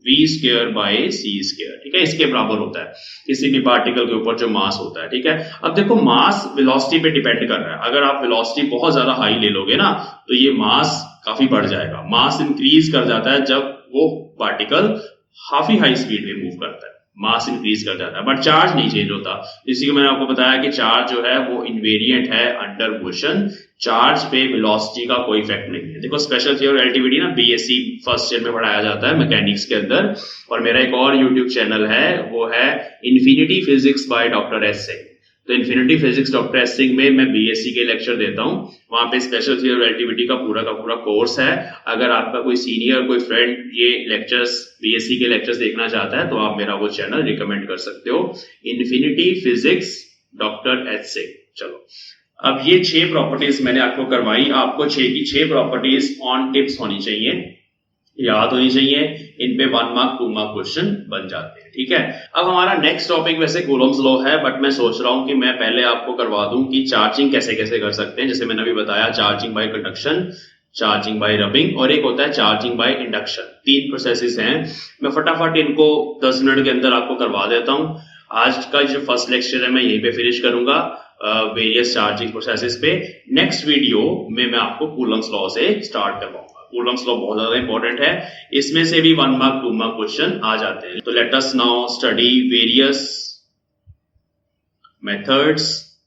v²/c², ठीक है। इसके बराबर होता है किसी भी पार्टिकल के ऊपर जो मास होता है, ठीक है। अब देखो, मास वेलोसिटी पे डिपेंड कर रहा है। अगर आप वेलोसिटी बहुत ज्यादा हाई ले लोगे ना तो ये मास काफी बढ़ जाएगा। मास इंक्रीज कर जाता है जब वो पार्टिकल काफी हाई स्पीड में मूव करता है, मास इंक्रीज कर जाता है, बट चार्ज नहीं चेंज होता। इसी को मैंने आपको बताया कि चार्ज जो है वो इनवेरिएंट है अंडर मोशन। चार्ज पे वेलोसिटी का कोई इफेक्ट नहीं है। देखो, स्पेशल थ्योरी ऑफ रिलेटिविटी ना बीएससी फर्स्ट ईयर में पढ़ाया जाता है मैकेनिक्स के अंदर। और मेरा एक और यूट्यूब चैनल है, वो है infinity physics by doctor S Singh. तो infinity physics doctor S Singh में मैं बीएससी के लेक्चर देता हूं। वहां पे स्पेशल थ्योरी ऑफ रिलेटिविटी का पूरा कोर्स है। अगर आपका कोई सीनियर, कोई फ्रेंड ये लेक्चर्स, बीएससी के लेक्चर्स देखना चाहता है तो आप मेरा वो चैनल रिकमेंड कर सकते हो, infinity physics doctor S Singh. चलो, अब ये 6 प्रॉपर्टीज मैंने आपको करवाई। आपको 6 की 6 प्रॉपर्टीज ऑन टिप्स होनी चाहिए, याद होनी चाहिए। इन पे 1 मार्क 2 मार्क क्वेश्चन बन जाते हैं, ठीक है। अब हमारा नेक्स्ट टॉपिक वैसे कूलम्स लॉ है, बट मैं सोच रहा हूं कि मैं पहले आपको करवा दूं कि चार्जिंग कैसे कैसे कर सकते हैं। जैसे मैंने अभी बताया, charging by conduction, charging by rubbing, और एक होता है चार्जिंग बाय इंडक्शन। 3 प्रोसेसेस हैं। मैं फटाफट इनको 10 मिनट के अंदर आपको करवा देता हूं। आज का जो फर्स्ट लेक्चर है मैं यहीं पे फिनिश करूंगा वेरियस चार्जिंग प्रोसेसेस पे। नेक्स्ट वीडियो में मैं आपको कूलम्स लॉ से स्टार्ट करवाऊंगा। कूलम्स लॉ बहुत ज्यादा इंपॉर्टेंट है, इसमें से भी 1 मार्क 2 मार्क क्वेश्चन आ जाते हैं। तो let us now study various methods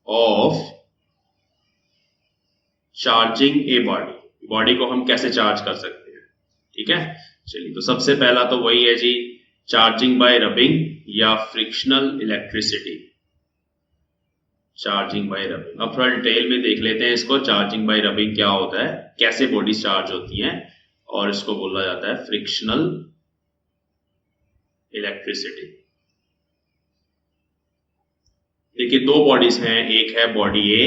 of charging a body. Body को हम कैसे चार्ज कर सकते हैं, ठीक है। चलिए, तो सबसे पहला तो वही है जी, चार्जिंग बाय रबिंग या frictional electricity. Charging by rubbing, अब थोड़ा डिटेल में देख लेते हैं इसको। चार्जिंग बाय रबिंग क्या होता है, कैसे बॉडी चार्ज होती हैं, और इसको बोला जाता है फ्रिक्शनल इलेक्ट्रिसिटी। देखिए, 2 बॉडीज हैं, एक है बॉडी ए,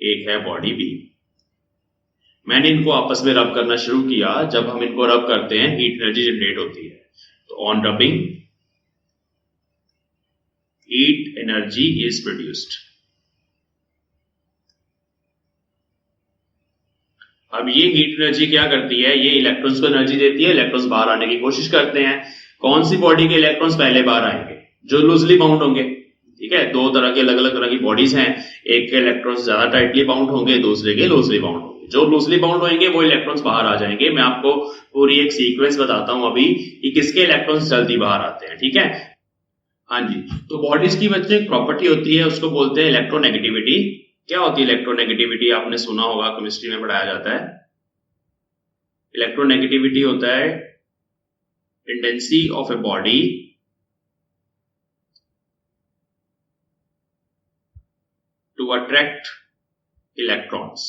एक है बॉडी बी। मैंने इनको आपस में रब करना शुरू किया। जब हम इनको रब करते हैं हीट एनर्जी जनरेट होती है। तो on rubbing heat energy is produced. अब ये हीट एनर्जी क्या करती है, ये इलेक्ट्रॉन्स को एनर्जी देती है, इलेक्ट्रॉन्स बाहर आने की कोशिश करते हैं। कौन सी बॉडी के इलेक्ट्रॉन्स पहले बाहर आएंगे? जो लूजली बाउंड होंगे, ठीक है। दो तरह के अलग अलग तरह की बॉडीज हैं, एक के इलेक्ट्रॉन्स ज्यादा टाइटली बाउंड होंगे, दूसरे के लूजली बाउंड होंगे। जो लूजली बाउंड होंगे वो इलेक्ट्रॉन्स बाहर आ जाएंगे। मैं आपको पूरी एक सीक्वेंस बताता हूं अभी कि किसके इलेक्ट्रॉन्स जल्दी बाहर आते हैं, ठीक है। हाँ जी, तो बॉडीज की बच्चे एक प्रॉपर्टी होती है, उसको बोलते हैं इलेक्ट्रोनेगेटिविटी। क्या होती है इलेक्ट्रोनेगेटिविटी? आपने सुना होगा, केमिस्ट्री में पढ़ाया जाता है। इलेक्ट्रोनेगेटिविटी होता है tendency of a body to attract electrons,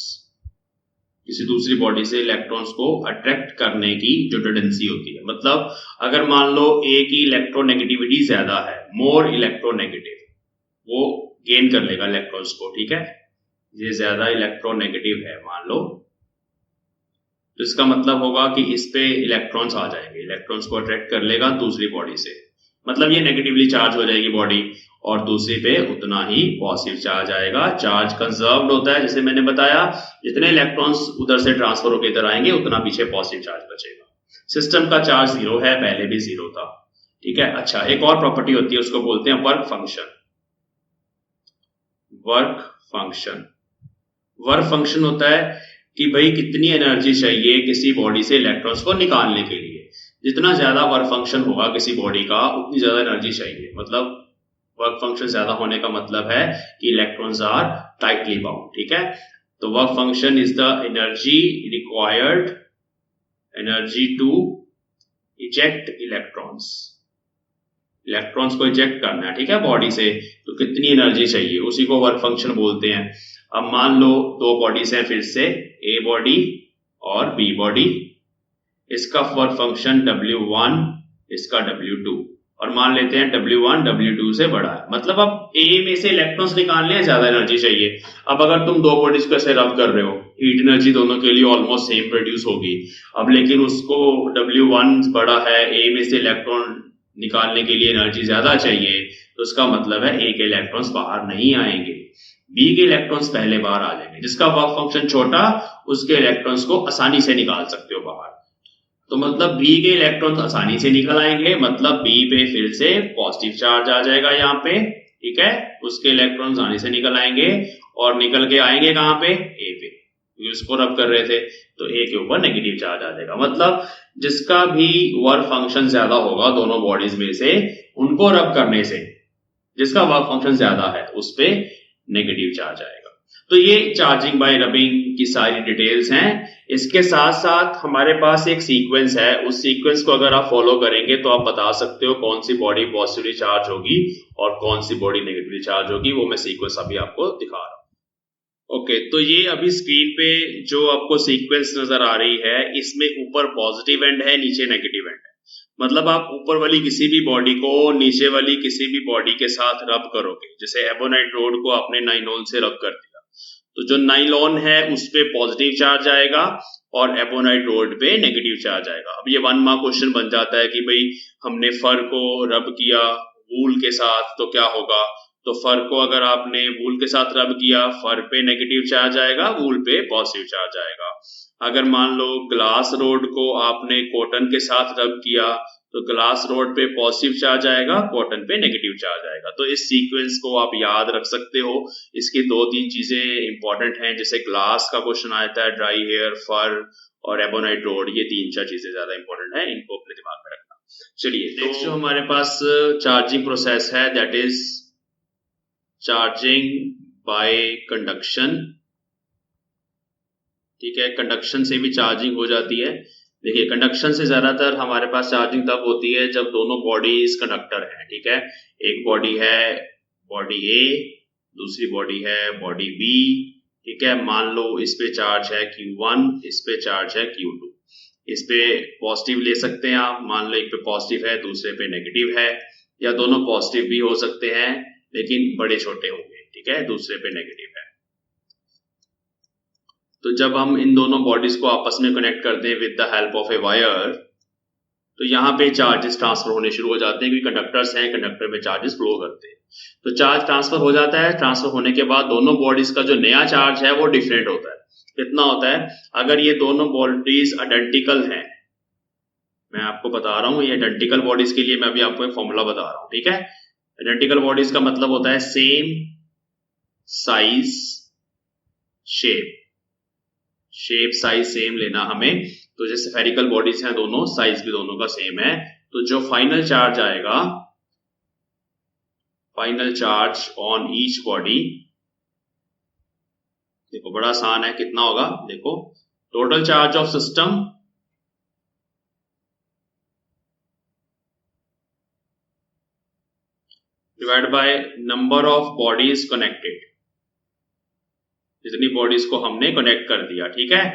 किसी दूसरी बॉडी से इलेक्ट्रॉन्स को अट्रैक्ट करने की जो टेंडेंसी होती है। मतलब अगर मान लो ए की इलेक्ट्रोनेगेटिविटी ज्यादा है, मोर इलेक्ट्रोनेगेटिव, वो गेन कर लेगा इलेक्ट्रॉन्स को, ठीक है। ये ज्यादा इलेक्ट्रोनेगेटिव है मान लो, तो इसका मतलब होगा कि इस पे इलेक्ट्रॉन्स आ जाएंगे, इलेक्ट्रॉन्स को अट्रैक्ट कर लेगा दूसरी बॉडी से। मतलब ये नेगेटिवली चार्ज हो जाएगी बॉडी, और दूसरी पे उतना ही पॉजिटिव चार्ज आएगा। चार्ज कंजर्व्ड होता है, जैसे मैंने बताया, जितने इलेक्ट्रॉन्स उधर से ट्रांसफर होकर इधर आएंगे उतना पीछे पॉजिटिव चार्ज बचेगा। सिस्टम का चार्ज 0 है, पहले भी 0 था, ठीक है। अच्छा, एक और प्रॉपर्टी होती है, उसको बोलते हैं work function. Work function, work function होता है कि भाई कितनी एनर्जी चाहिए किसी बॉडी से इलेक्ट्रॉन्स को निकालने के लिए। जितना ज्यादा वर्क फंक्शन होगा किसी बॉडी का, उतनी ज्यादा एनर्जी चाहिए। मतलब वर्क फंक्शन ज्यादा होने का मतलब है कि इलेक्ट्रॉन्स आर टाइटली बाउंड, ठीक है। तो work function is the energy required, energy to eject electrons, electrons को इजेक्ट करना है, ठीक है, बॉडी से। तो कितनी एनर्जी चाहिए, उसी को वर्क फंक्शन बोलते हैं। अब मान लो दो बॉडीज हैं, फिर से ए बॉडी और बी बॉडी, इसका वर्क फंक्शन W1, इसका W2, और मान लेते हैं W1 W2 से बड़ा है। मतलब अब ए में से इलेक्ट्रॉन्स निकालने हैं, ज्यादा एनर्जी चाहिए। अब अगर तुम दो बॉडीज को ऐसे रब कर रहे हो, हीट एनर्जी दोनों के लिए ऑलमोस्ट सेम प्रोड्यूस होगी। अब लेकिन उसको W1 बड़ा है, ए में से इलेक्ट्रॉन निकालने के लिए एनर्जी ज्यादा चाहिए, तो उसका मतलब है ए के इलेक्ट्रॉन्स बाहर नहीं आएंगे, बी के इलेक्ट्रॉन्स पहले बाहर आ जाएंगे। जिसका वर्क फंक्शन छोटा, उसके इलेक्ट्रॉन्स को आसानी से निकाल सकते हो बाहर। तो मतलब बी के इलेक्ट्रॉन्स आसानी से निकल आएंगे, मतलब बी पे फिर से पॉजिटिव चार्ज आ जाएगा यहाँ पे, ठीक है। उसके इलेक्ट्रॉन्स आसानी से निकल आएंगे, और निकल के आएंगे कहाँ पे? ए पे, क्योंकि उसको रब कर रहे थे, तो ए के ऊपर नेगेटिव चार्ज आ जाएगा। मतलब जिसका भी वर्क फंक्शन ज्यादा होगा दोनों बॉडीज में से, उनको रब करने से जिसका वर्क फंक्शन ज्यादा है उस पे नेगेटिव चार्ज आएगा। तो ये चार्जिंग बाय रबिंग की सारी डिटेल्स हैं। इसके साथ साथ हमारे पास एक सीक्वेंस है, उस सीक्वेंस को अगर आप फॉलो करेंगे तो आप बता सकते हो कौन सी बॉडी पॉजिटिवली चार्ज होगी और कौन सी बॉडी नेगेटिवली चार्ज होगी। वो मैं सीक्वेंस अभी आपको दिखा रहा हूं। ओके, तो ये अभी स्क्रीन पे जो आपको सीक्वेंस नजर आ रही है, इसमें ऊपर पॉजिटिव एंड है, नीचे नेगेटिव एंड है। मतलब आप ऊपर वाली किसी भी बॉडी को नीचे वाली किसी भी बॉडी के साथ रब करोगे, जैसे एबोनाइट रोड को आपने नाइलॉन से रब कर दिया, तो जो नाइलॉन है उस पे पॉजिटिव चार्ज आएगा और एबोनाइट रोड पे नेगेटिव चार्ज आएगा। अब ये 1 मार्क क्वेश्चन बन जाता है कि भाई हमने फर को रब किया वूल के साथ तो क्या होगा। तो फर को अगर आपने वूल के साथ रब किया, फर पे नेगेटिव चार्ज आएगा, वूल पे पॉजिटिव चार्ज आएगा। अगर मान लो ग्लास रोड को आपने कॉटन के साथ रब किया, तो ग्लास रोड पे पॉजिटिव चार्ज आएगा, कॉटन पे नेगेटिव चार्ज आएगा। तो इस सीक्वेंस को आप याद रख सकते हो। इसकी 2-3 चीजें इंपॉर्टेंट हैं, जैसे ग्लास का क्वेश्चन आता है, ड्राई हेयर, फर और एबोनाइट रोड, ये 3-4 चीजें ज्यादा इंपॉर्टेंट है, इनको अपने दिमाग में रखना। चलिए, नेक्स्ट जो हमारे पास चार्जिंग प्रोसेस है, that is charging by conduction. ठीक है, कंडक्शन से भी चार्जिंग हो जाती है। देखिए, कंडक्शन से ज्यादातर हमारे पास चार्जिंग तब होती है जब दोनों बॉडीज कंडक्टर हैं, ठीक है। एक बॉडी है बॉडी ए, दूसरी बॉडी है बॉडी बी, ठीक है। मान लो इस पे चार्ज है Q1, इस पे चार्ज है Q2। इस पे पॉजिटिव ले सकते हैं आप, मान लो एक पे पॉजिटिव है दूसरे पे नेगेटिव है, या दोनों पॉजिटिव भी हो सकते हैं लेकिन बड़े छोटे होंगे, ठीक है, दूसरे पे नेगेटिव है। तो जब हम इन दोनों बॉडीज को आपस में कनेक्ट करते हैं with the help of a wire, तो यहाँ पे चार्जेस ट्रांसफर होने शुरू हो जाते हैं, क्योंकि कंडक्टर्स हैं, कंडक्टर में चार्जेस फ्लो करते हैं। तो चार्ज ट्रांसफर हो जाता है, ट्रांसफर होने के बाद दोनों बॉडीज का जो नया चार्ज है वो डिफरेंट होता है। कितना होता है? अगर ये दोनों बॉडीज आइडेंटिकल हैं, मैं आपको बता रहा हूं, ये आइडेंटिकल बॉडीज के लिए मैं अभी आपको एक फॉर्मूला बता रहा हूं, ठीक है? आइडेंटिकल बॉडीज का मतलब होता है same size shape, shape size same लेना हमें। तो जैसे स्फेरिकल बॉडीज हैं दोनों, साइज भी दोनों का सेम है, तो जो फाइनल चार्ज आएगा, final charge on each body, देखो बड़ा आसान है, कितना होगा? देखो total charge of system divide by number of bodies connected, जितनी बॉडीज को हमने कनेक्ट कर दिया, ठीक है?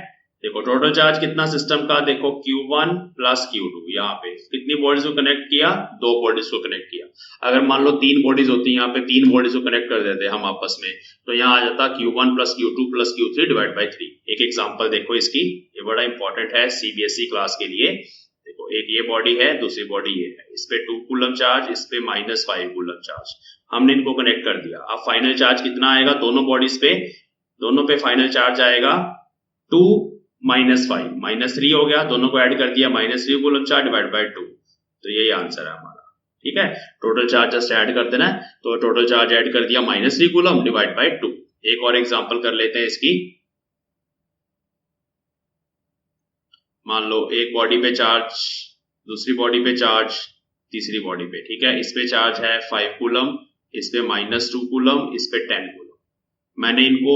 देखो टोटल चार्ज कितना सिस्टम का, देखो Q1 प्लस Q2, यहाँ पे कितनी बॉडीज को कनेक्ट किया? 2 बॉडीज को कनेक्ट किया। अगर मान लो 3 बॉडीज होती, यहाँ पे 3 बॉडीज को कनेक्ट कर देते हम आपस में, तो यहाँ आ जाता Q1 plus Q2 plus Q3 divide by 3। एक एग्जाम्पल देखो इसकी, ये बड़ा इंपॉर्टेंट है CBSE क्लास के लिए। देखो एक ये बॉडी है, दूसरी बॉडी ये है, इस पे 2 कूलम चार्ज, इस पे -5 कूलम चार्ज, हमने इनको कनेक्ट कर दिया। अब फाइनल चार्ज कितना आएगा दोनों बॉडीज पे? दोनों पे फाइनल चार्ज आएगा 2 -5 -3 हो गया, दोनों को ऐड कर दिया, -3 कूलम चार्ज डिवाइड बाय 2, तो यही आंसर है हमारा, ठीक है? टोटल चार्ज जस्ट ऐड कर देना है, तो टोटल चार्ज ऐड कर दिया -3 कूलम डिवाइड बाय 2। एक और एग्जांपल कर लेते हैं इसकी। मान लो एक बॉडी पे चार्ज, दूसरी बॉडी पे चार्ज, तीसरी बॉडी पे, ठीक है? इस पे चार्ज है 5 कूलम, इस पे -2 कूलम, इस पे 10 कूलम। मैंने इनको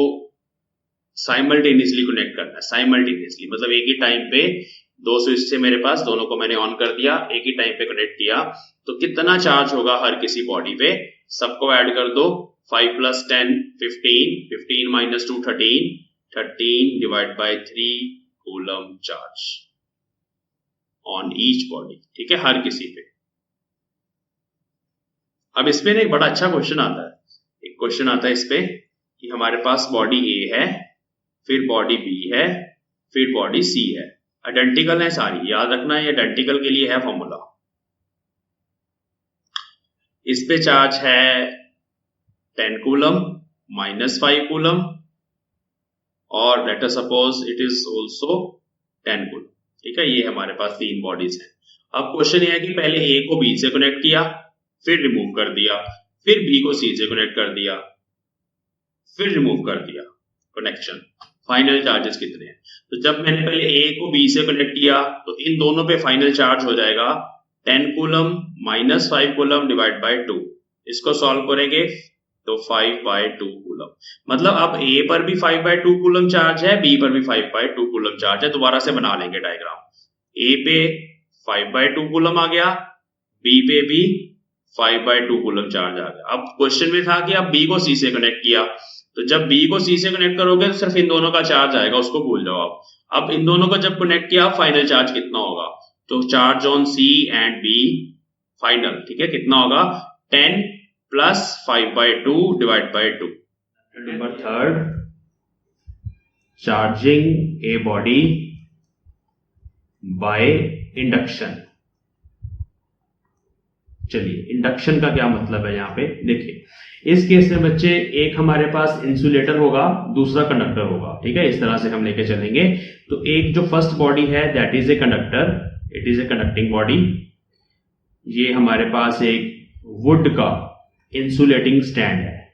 साइमल्टेनियसली कनेक्ट करना है, साइमल्टेनियसली मतलब एक ही टाइम पे 2 स्विच से मेरे पास, दोनों को मैंने ऑन कर दिया, एक ही टाइम पे कनेक्ट किया, तो कितना चार्ज होगा हर किसी बॉडी पे? सबको ऐड कर दो, 5 + 10 15, 15 - 2 13, 13 divide by 3 coulomb charge on each body, ठीक है? हर किसी पे। अब इसमें एक बड़ा अच्छा क्वेश्चन आता है, एक क्वेश्चन आता है इस पे कि हमारे पास बॉडी ए है, फिर बॉडी बी है, फिर बॉडी सी है, आइडेंटिकल है सारी, याद रखना ये आइडेंटिकल के लिए है फॉर्मूला। इस पे चार्ज है 10 कूलम, -5 कूलम, और let us suppose it is also 10 coulomb, ठीक है? ये हमारे पास 3 बॉडीज हैं। अब क्वेश्चन ये है कि पहले ए को बी से कनेक्ट किया, फिर रिमूव कर दिया, फिर बी को सी से कनेक्ट कर दिया, फिर रिमूव कर दिया कनेक्शन, फाइनल चार्जेस कितने हैं? तो जब मैंने पहले ए को बी से कनेक्ट किया, तो इन दोनों पे फाइनल चार्ज हो जाएगा 10 कूलम -5 कूलम डिवाइड बाय 2। इसको सॉल्व करेंगे तो 5/2 कूलम, मतलब अब ए पर भी 5/2 कूलम चार्ज है, बी पर भी 5/2 कूलम चार्ज है। दोबारा से बना लेंगे डायग्राम। ए पे 5/2 कूलम आ गया, बी पे भी 5/2 कूलम चार्ज आ गया। अब क्वेश्चन में था कि अब बी को सी से कनेक्ट किया, तो जब बी को सी से कनेक्ट करोगे तो सिर्फ इन दोनों का चार्ज आएगा, उसको भूल जाओ आप। अब इन दोनों को जब कनेक्ट किया, फाइनल चार्ज कितना होगा? तो charge on C and B final, ठीक है, कितना होगा? 10 + 5/2 divide by 2। Number 3, charging a body by induction. चलिए इंडक्शन का क्या मतलब है यहाँ पे देखिए। इस केस में बच्चे एक हमारे पास इंसुलेटर होगा, दूसरा कंडक्टर होगा, ठीक है? इस तरह से हम लेके चलेंगे। तो एक जो फर्स्ट बॉडी है that is a conductor, it is a conducting body. ये हमारे पास एक वुड का इंसुलेटिंग स्टैंड है,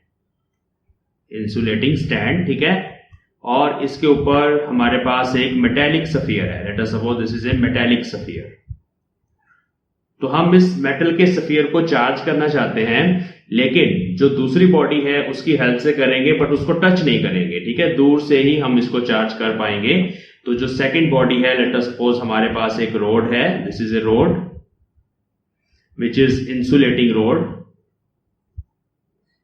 इंसुलेटिंग स्टैंड, ठीक है? और इसके ऊपर हमारे पास एक मेटेलिक सफियर है, let us suppose this is a metallic sphere. तो हम इस मेटल के सफियर को चार्ज करना चाहते हैं, लेकिन जो दूसरी बॉडी है उसकी हेल्प से करेंगे, बट उसको टच नहीं करेंगे, ठीक है? दूर से ही हम इसको चार्ज कर पाएंगे। तो जो सेकंड बॉडी है, लेट अस सपोज हमारे पास एक रोड है, this is a road which is insulating road.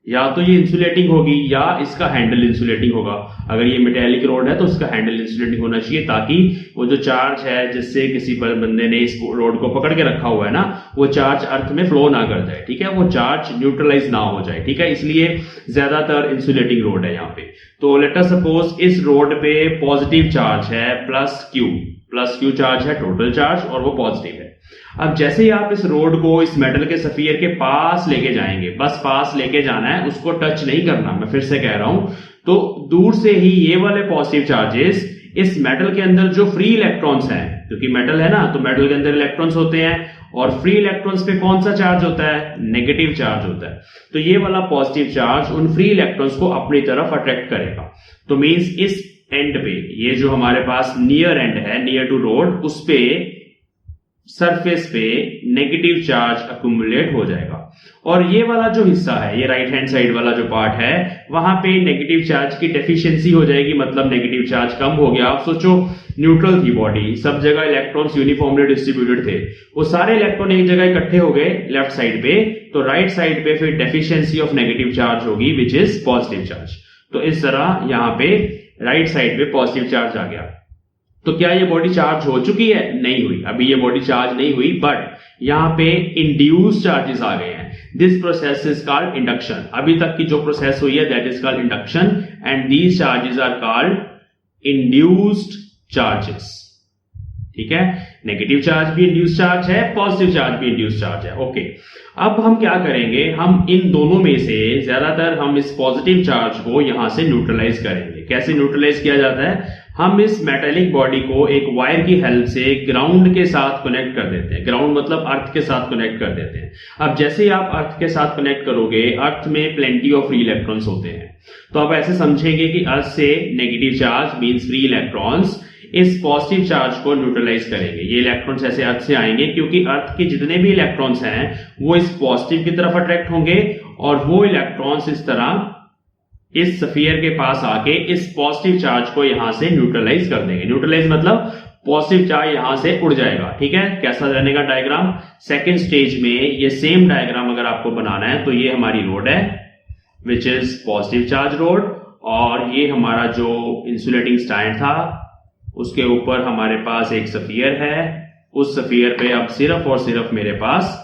या तो ये इंसुलेटिंग होगी या इसका हैंडल इंसुलेटिंग होगा। अगर ये मेटेलिक रोड है तो उसका हैंडल इंसुलेटिंग होना चाहिए, ताकि वो जो चार्ज है जिससे किसी बंदे ने इस रोड को पकड़ के रखा हुआ है ना, वो चार्ज अर्थ में फ्लो ना कर जाए, ठीक है? वो चार्ज न्यूट्रलाइज ना हो जाए, ठीक है? इसलिए ज्यादातर इंसुलेटिंग रोड है यहाँ पे। तो लेट अस सपोज इस रोड पे पॉजिटिव चार्ज है +Q चार्ज है, टोटल चार्ज, और वो पॉजिटिव है। अब जैसे ही आप इस रोड को इस मेटल के सफियर के पास लेके जाएंगे, बस पास लेके जाना है, उसको टच नहीं करना। मैं फिर से कह रहा हूं, तो दूर से ही ये वाले पॉजिटिव चार्जेस इस मेटल के अंदर जो फ्री इलेक्ट्रॉन्स हैं, क्योंकि मेटल है ना तो मेटल के अंदर इलेक्ट्रॉन्स होते हैं, और फ्री इलेक्ट्रॉन्स पे कौन सा चार्ज होता है? नेगेटिव चार्ज होता है। तो ये वाला पॉजिटिव चार्ज उन फ्री इलेक्ट्रॉन्स को अपनी तरफ अट्रैक्ट करेगा। तो मींस इस एंड पे, ये जो हमारे पास नियर एंड है, नियर टू रोड, उस पे सरफेस पे नेगेटिव चार्ज अक्यूमुलेट हो जाएगा। और ये वाला जो हिस्सा है, ये राइट हैंड साइड वाला जो पार्ट है, वहां पे नेगेटिव चार्ज की डेफिशिएंसी हो जाएगी, मतलब नेगेटिव चार्ज कम हो गया। आप सोचो न्यूट्रल थी बॉडी, सब जगह इलेक्ट्रॉन्स यूनिफॉर्मली डिस्ट्रीब्यूटेड थे, वो सारे इलेक्ट्रॉन एक जगह इकट्ठे हो गए लेफ्ट साइड पे, तो राइट साइड पे फिर डेफिशिएंसी ऑफ नेगेटिव चार्ज होगी विच इज पॉजिटिव चार्ज। तो इस तरह यहां पे राइट साइड पे पॉजिटिव चार्ज आ गया। तो क्या ये बॉडी चार्ज हो चुकी है? नहीं हुई, अभी ये बॉडी चार्ज नहीं हुई, बट यहां पे इंड्यूस्ड चार्जेस आ गए हैं। This process is called induction. अभी तक की जो प्रोसेस हुई है that is called induction, and these charges are called induced charges. ठीक है, नेगेटिव चार्ज भी इंड्यूस्ड चार्ज है, पॉजिटिव चार्ज भी इंड्यूस्ड चार्ज है। ओके, अब हम क्या करेंगे, हम इन दोनों में से ज्यादातर हम इस पॉजिटिव चार्ज को यहां से न्यूट्रलाइज करेंगे। कैसे न्यूट्रलाइज किया जाता है? हम इस मेटेलिक बॉडी को एक वायर की हेल्प से ग्राउंड के साथ कनेक्ट कर देते हैं। ग्राउंड मतलब अर्थ के साथ कनेक्ट कर देते हैं। अब जैसे ही आप अर्थ के साथ कनेक्ट करोगे, अर्थ में प्लेंटी ऑफ फ्री इलेक्ट्रॉन्स होते हैं, तो आप ऐसे समझेंगे कि अर्थ से negative charge means free electrons इस पॉजिटिव चार्ज को न्यूट्रलाइज करेंगे। ये इलेक्ट्रॉन्स ऐसे अर्थ से आएंगे क्योंकि अर्थ के जितने भी इलेक्ट्रॉन्स हैं वो इस पॉजिटिव की तरफ अट्रैक्ट होंगे, और वो इलेक्ट्रॉन्स इस तरह इस स्फीयर के पास आके इस पॉजिटिव चार्ज को यहां से न्यूट्रलाइज कर देंगे। न्यूट्रलाइज मतलब पॉजिटिव चार्ज यहां से उड़ जाएगा। ठीक है, कैसा रहने डायग्राम? सेकेंड स्टेज में ये सेम डायग्राम अगर आपको बनाना है तो ये हमारी रोड है which is positive charge road, और ये हमारा जो इंसुलेटिंग स्टैंड था उसके ऊपर हमारे पास एक स्फीयर है। उस स्फीयर पे अब सिर्फ और सिर्फ मेरे पास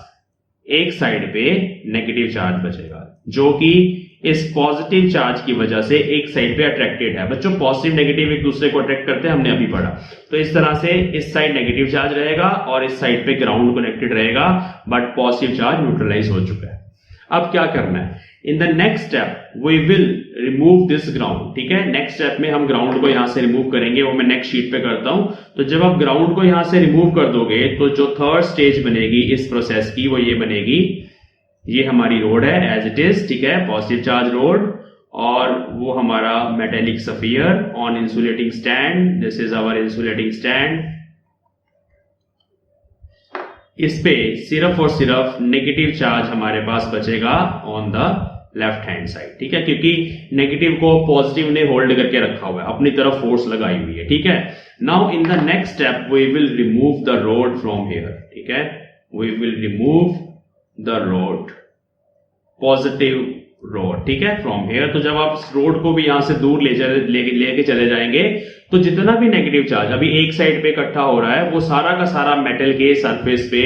एक साइड पे नेगेटिव चार्ज बचेगा, जो कि इस पॉजिटिव चार्ज की वजह से एक साइड पे अट्रैक्टेड है। बच्चों, पॉजिटिव नेगेटिव एक दूसरे को अट्रैक्ट करते हैं, हमने अभी पढ़ा। तो इस तरह से इस साइड नेगेटिव चार्ज रहेगा और इस साइड पे ग्राउंड कनेक्टेड रहेगा, बट पॉजिटिव चार्ज न्यूट्रलाइज हो चुका है। अब क्या करना है? In the next step we will remove this ground. ठीक है, नेक्स्ट स्टेप में हम ग्राउंड को यहां से रिमूव करेंगे, वो मैं नेक्स्ट शीट पे करता हूं। तो जब आप ग्राउंड को यहां से रिमूव कर दोगे तो जो थर्ड स्टेज बनेगी इस प्रोसेस की वो ये बनेगी, ये हमारी रोड है एज इट इज। ठीक है, पॉजिटिव चार्ज रोड, और वो हमारा metallic sphere on insulating stand. This is our insulating stand. इस पे सिर्फ और सिर्फ नेगेटिव चार्ज हमारे पास बचेगा on the left hand side. ठीक है, क्योंकि नेगेटिव को पॉजिटिव ने होल्ड करके रखा हुआ है, अपनी तरफ फोर्स लगाई हुई है। ठीक है, now in the next step we will remove the rod from here. ठीक है, we will remove the rod, positive rod. ठीक है, फ्रॉम हियर। तो जब आप इस रोड को भी यहां से दूर लेके चले जाएंगे तो जितना भी नेगेटिव चार्ज अभी एक साइड पे इकट्ठा हो रहा है वो सारा का सारा मेटल के सरफेस पे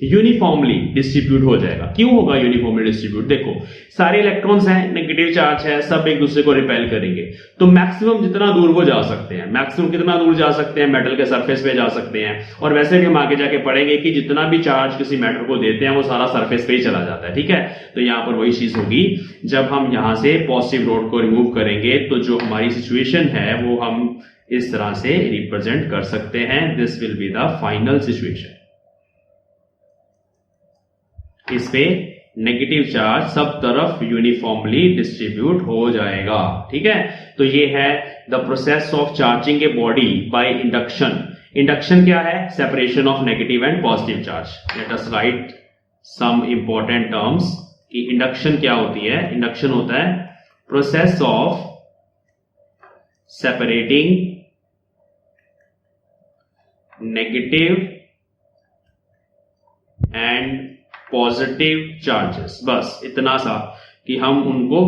यूनिफॉर्मली डिस्ट्रीब्यूट हो जाएगा। क्यों होगा यूनिफॉर्मली डिस्ट्रीब्यूट? देखो, सारे इलेक्ट्रॉन्स हैं, नेगेटिव चार्ज है, सब एक दूसरे को रिपेल करेंगे, तो मैक्सिमम जितना दूर वो जा सकते हैं, मैक्सिमम कितना दूर जा सकते हैं? मेटल के सरफेस पे जा सकते हैं। और वैसे भी हम आगे जाके पढ़ेंगे कि जितना भी चार्ज किसी मेटल को देते हैं वो सारा सरफेस पे ही चला जाता है। ठीक है, तो यहां पर वही चीज होगी, जब हम यहां से पॉजिटिव रोड को रिमूव करेंगे तो जो हमारी सिचुएशन है वो हम इस तरह से रिप्रेजेंट कर सकते हैं। This will be the final situation. इस पे नेगेटिव चार्ज सब तरफ यूनिफॉर्मली डिस्ट्रीब्यूट हो जाएगा। ठीक है, तो ये है the process of charging a body by induction. Induction क्या है? Separation of negative and positive charge. Let us write some important terms कि इंडक्शन क्या होती है। इंडक्शन होता है process of separating negative and positive charges. बस इतना सा कि हम उनको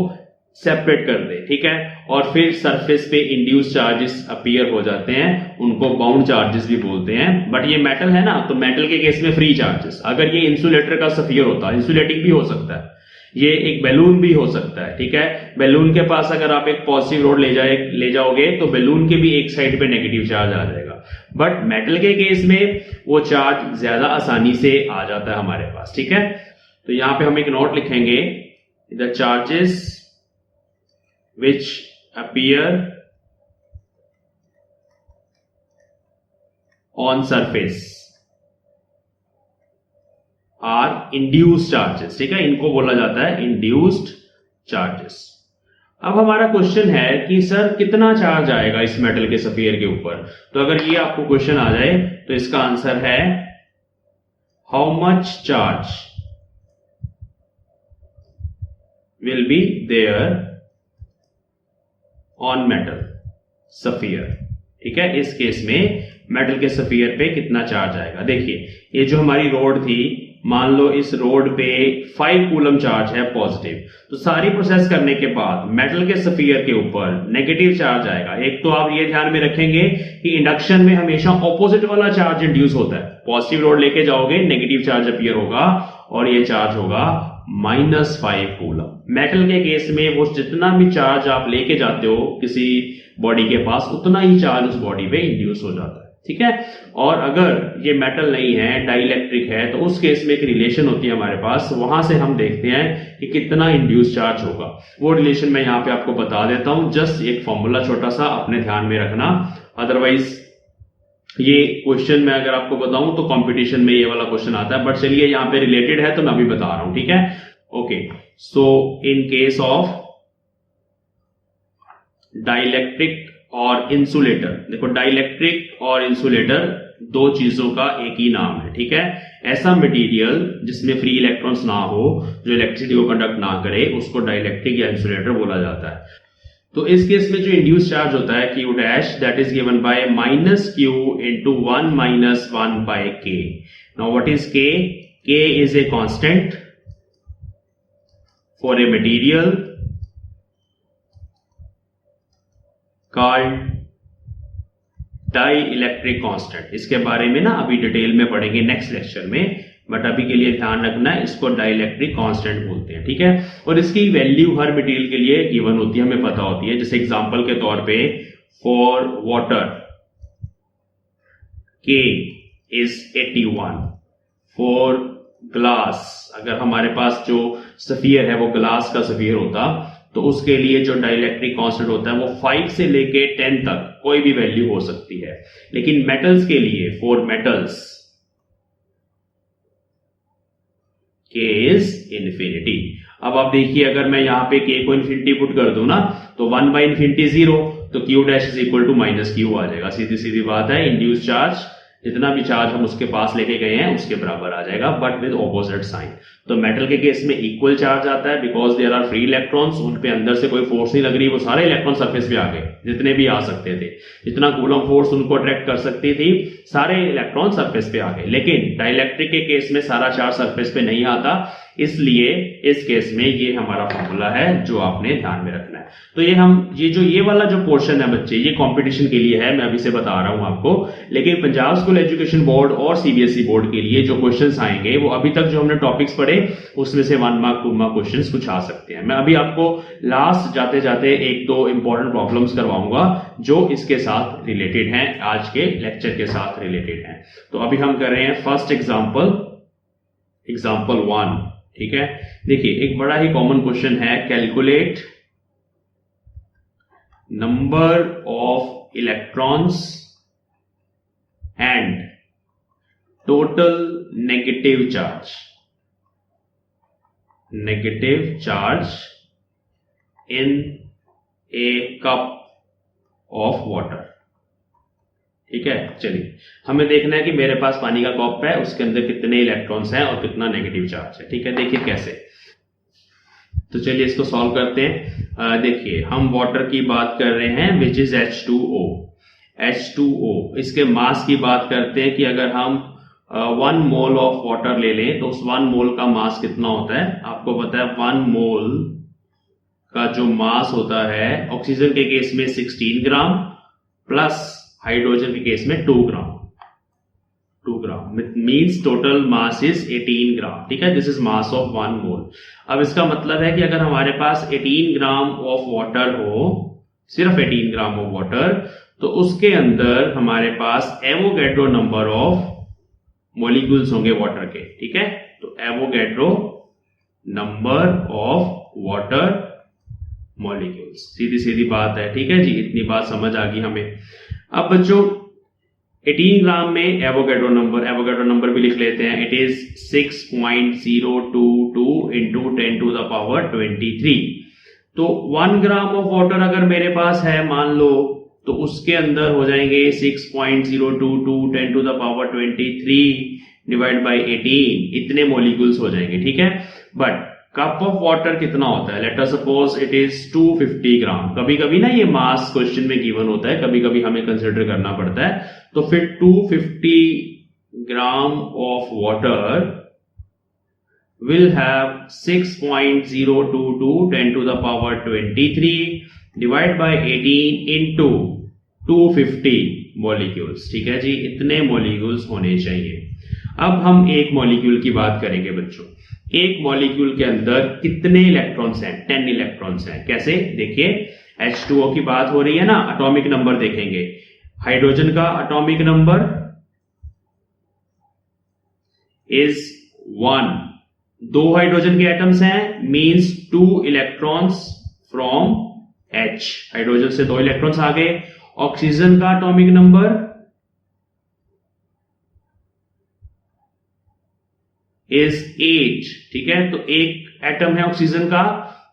सेपरेट कर दें। ठीक है, और फिर सरफेस पे इंड्यूस चार्जेस अपीयर हो जाते हैं, उनको बाउंड चार्जेस भी बोलते हैं। बट ये मेटल है ना, तो मेटल के केस में फ्री चार्जेस। अगर ये इंसुलेटर का स्फीयर होता है, इंसुलेटिंग भी हो सकता है, ये एक बैलून भी हो सकता है। ठीक है, बैलून के पास अगर आप एक पॉजिटिव रोड ले जाओगे तो बैलून के भी एक साइड पे नेगेटिव चार्ज आ जाएगा। बट मेटल के केस में वो चार्ज ज्यादा आसानी से आ जाता है हमारे पास। ठीक है, तो यहां पे हम एक नोट लिखेंगे, the charges which appear on surface are induced charges। ठीक है, इनको बोला जाता है induced charges। अब हमारा क्वेश्चन है कि सर कितना चार्ज आएगा इस मेटल के स्फीयर के ऊपर। तो अगर ये आपको क्वेश्चन आ जाए तो इसका आंसर है how much charge will be there on metal sphere. ठीक है, इस केस में मेटल के स्फीयर पे कितना चार्ज आएगा। देखिए, ये जो हमारी रोड थी, मान लो इस रोड पे 5 कूलम चार्ज है पॉजिटिव, तो सारी प्रोसेस करने के बाद मेटल के स्फीयर के ऊपर नेगेटिव चार्ज आएगा। एक तो आप ये ध्यान में रखेंगे कि इंडक्शन में हमेशा ऑपोजिट वाला चार्ज इंड्यूस होता है। पॉजिटिव रोड लेके जाओगे, नेगेटिव चार्ज अपीयर होगा और ये चार्ज होगा -5 कूलम। मेटल के केस में वो जितना भी चार्ज आप लेके जाते हो किसी बॉडी के पास, उतना ही चार्ज उस बॉडी पे इंड्यूस हो जाता है। ठीक है, और अगर ये मेटल नहीं है, डाइलेक्ट्रिक है, तो उस केस में एक रिलेशन होती है हमारे पास, वहां से हम देखते हैं कि कितना इंड्यूस चार्ज होगा। वो रिलेशन मैं यहां पे आपको बता देता हूं, जस्ट एक फॉर्मूला छोटा सा अपने ध्यान में रखना। अदरवाइज ये क्वेश्चन मैं अगर आपको बताऊं तो कंपटीशन में ये वाला क्वेश्चन आता है, बट चलिए यहाँ पे रिलेटेड है तो मैं अभी बता रहा हूं। ठीक है, okay, so in case of dielectric और इंसुलेटर, देखो डाइलेक्ट्रिक और इंसुलेटर दो चीजों का एक ही नाम है। ठीक है, ऐसा मटेरियल जिसमें फ्री इलेक्ट्रॉन्स ना हो, जो इलेक्ट्रिसिटी को कंडक्ट ना करे, उसको डाइलेक्ट्रिक या इंसुलेटर बोला जाता है। तो इस केस में जो इंड्यूस चार्ज होता है Q dash, that is given by -Q into 1 - 1 by K। Now what is K? K is a constant for a material called dielectric constant. इसके बारे में ना अभी डिटेल में पढ़ेंगे नेक्स्ट लेक्चर में, बट अभी के लिए ध्यान रखना है, इसको डाइइलेक्ट्रिक कांस्टेंट बोलते हैं। ठीक है, और इसकी वैल्यू हर मटेरियल के लिए गिवन होती है, हमें पता होती है। जैसे एग्जांपल के तौर पे for water K is 81, for glass, अगर हमारे पास जो स्फीयर है वो ग्लास का स्फीयर होता, तो उसके लिए जो डाइइलेक्ट्रिक कांस्टेंट होता है वो 5 से लेके 10 तक कोई भी वैल्यू हो सकती है। लेकिन मेटल्स के लिए, for metals K is infinity. अब आप देखिए, अगर मैं यहां पे K को इन्फिनिटी पुट कर दूं ना, तो 1 by infinity 0, तो Q dash is equal to -Q आ जाएगा। सीधी सीधी बात है, इंड्यूस चार्ज जितना भी चार्ज हम उसके पास लेके गए हैं उसके बराबर आ जाएगा, बट विद ऑपोजिट साइन। तो मेटल के केस में इक्वल चार्ज आता है because there are free electrons, उन पे अंदर से कोई फोर्स नहीं लग रही, वो सारे इलेक्ट्रॉन सरफेस पे आ गए, जितने भी आ सकते थे, जितना कूलम फोर्स उनको अट्रैक्ट कर सकती थी, सारे इलेक्ट्रॉन सरफेस पे आ गए। लेकिन डाइइलेक्ट्रिक के केस में सारा चार्ज सरफेस पे नहीं आता, इसलिए इस केस में ये हमारा फॉर्मूला है जो आपने ध्यान में रखना है। तो ये वाला जो पोर्शन है बच्चे, ये कंपटीशन के लिए है, मैं अभी से बता रहा हूं आपको। लेकिन पंजाब स्कूल एजुकेशन बोर्ड और सीबीएसई बोर्ड के लिए जो क्वेश्चंस आएंगे, वो अभी तक जो हमने टॉपिक्स पढ़े उसमें से 1 मार्क 2 मार्क क्वेश्चंस कुछ आ सकते हैं। मैं अभी आपको लास्ट जाते जाते 1-2 इंपॉर्टेंट प्रॉब्लम्स करवाऊंगा जो इसके साथ रिलेटेड हैं, आज के लेक्चर के साथ रिलेटेड हैं। तो अभी हम कर रहे हैं फर्स्ट एग्जाम्पल 1। ठीक है, देखिए एक बड़ा ही कॉमन क्वेश्चन है, calculate number of electrons and total negative charge in A cup of water. ठीक है, चलिए हमें देखना है कि मेरे पास पानी का कप है, उसके अंदर कितने इलेक्ट्रॉन्स हैं और कितना नेगेटिव चार्ज है। ठीक है, देखिए कैसे, तो चलिए इसको सॉल्व करते हैं। देखिए हम वाटर की बात कर रहे हैं विच इज H2O। इसके मास की बात करते हैं कि अगर हम 1 मोल ऑफ वाटर ले लें तो उस 1 मोल का मास कितना होता है। आपको पता है 1 मोल का जो मास होता है ऑक्सीजन के केस में 16 ग्राम प्लस हाइड्रोजन के केस में 2 gram means total mass is 18 ग्राम। ठीक है, दिस इज मास ऑफ 1 मोल। अब इसका मतलब है कि अगर हमारे पास 18 ग्राम ऑफ वाटर हो, सिर्फ 18 ग्राम ऑफ वाटर, तो उसके अंदर हमारे पास एवोगैड्रो नंबर ऑफ मॉलिक्यूल्स होंगे वाटर के। ठीक है, तो Avogadro number of water molecules. सीधी सीधी बात है, ठीक है जी, इतनी बात समझ आ गई हमें। अब बच्चों 18 ग्राम में एवोगैड्रो नंबर भी लिख लेते हैं। It is 6.022 into 10 to the power 23। तो 1 ग्राम ऑफ वाटर अगर मेरे पास है मान लो, तो उसके अंदर हो जाएंगे 6.022 10 to the power 23 divide by 18, इतने मॉलिक्यूल्स हो जाएंगे, ठीक है। बट कप ऑफ वाटर कितना होता है? Let us suppose it is 250 ग्राम। कभी कभी ना ये मास क्वेश्चन में गिवन होता है, कभी कभी हमें कंसिडर करना पड़ता है। तो फिर 250 gram of water will have 6.022 10 to the power 23 divided by 18 into 250 molecules, ठीक है जी, इतने मॉलिक्यूल्स होने चाहिए। अब हम एक मॉलिक्यूल की बात करेंगे बच्चों। एक मॉलिक्यूल के अंदर कितने इलेक्ट्रॉन्स हैं? 10 इलेक्ट्रॉन्स हैं। कैसे? देखिए, H2O की बात हो रही है ना, एटॉमिक नंबर देखेंगे। हाइड्रोजन का एटॉमिक नंबर इज 1। 2 हाइड्रोजन के एटम्स हैं, means 2 electrons from H। Hydrogen से 2 इलेक्ट्रॉन्स आ गए। ऑक्सीजन का एटॉमिक नंबर इज 8, ठीक है। तो एक एटम है ऑक्सीजन का,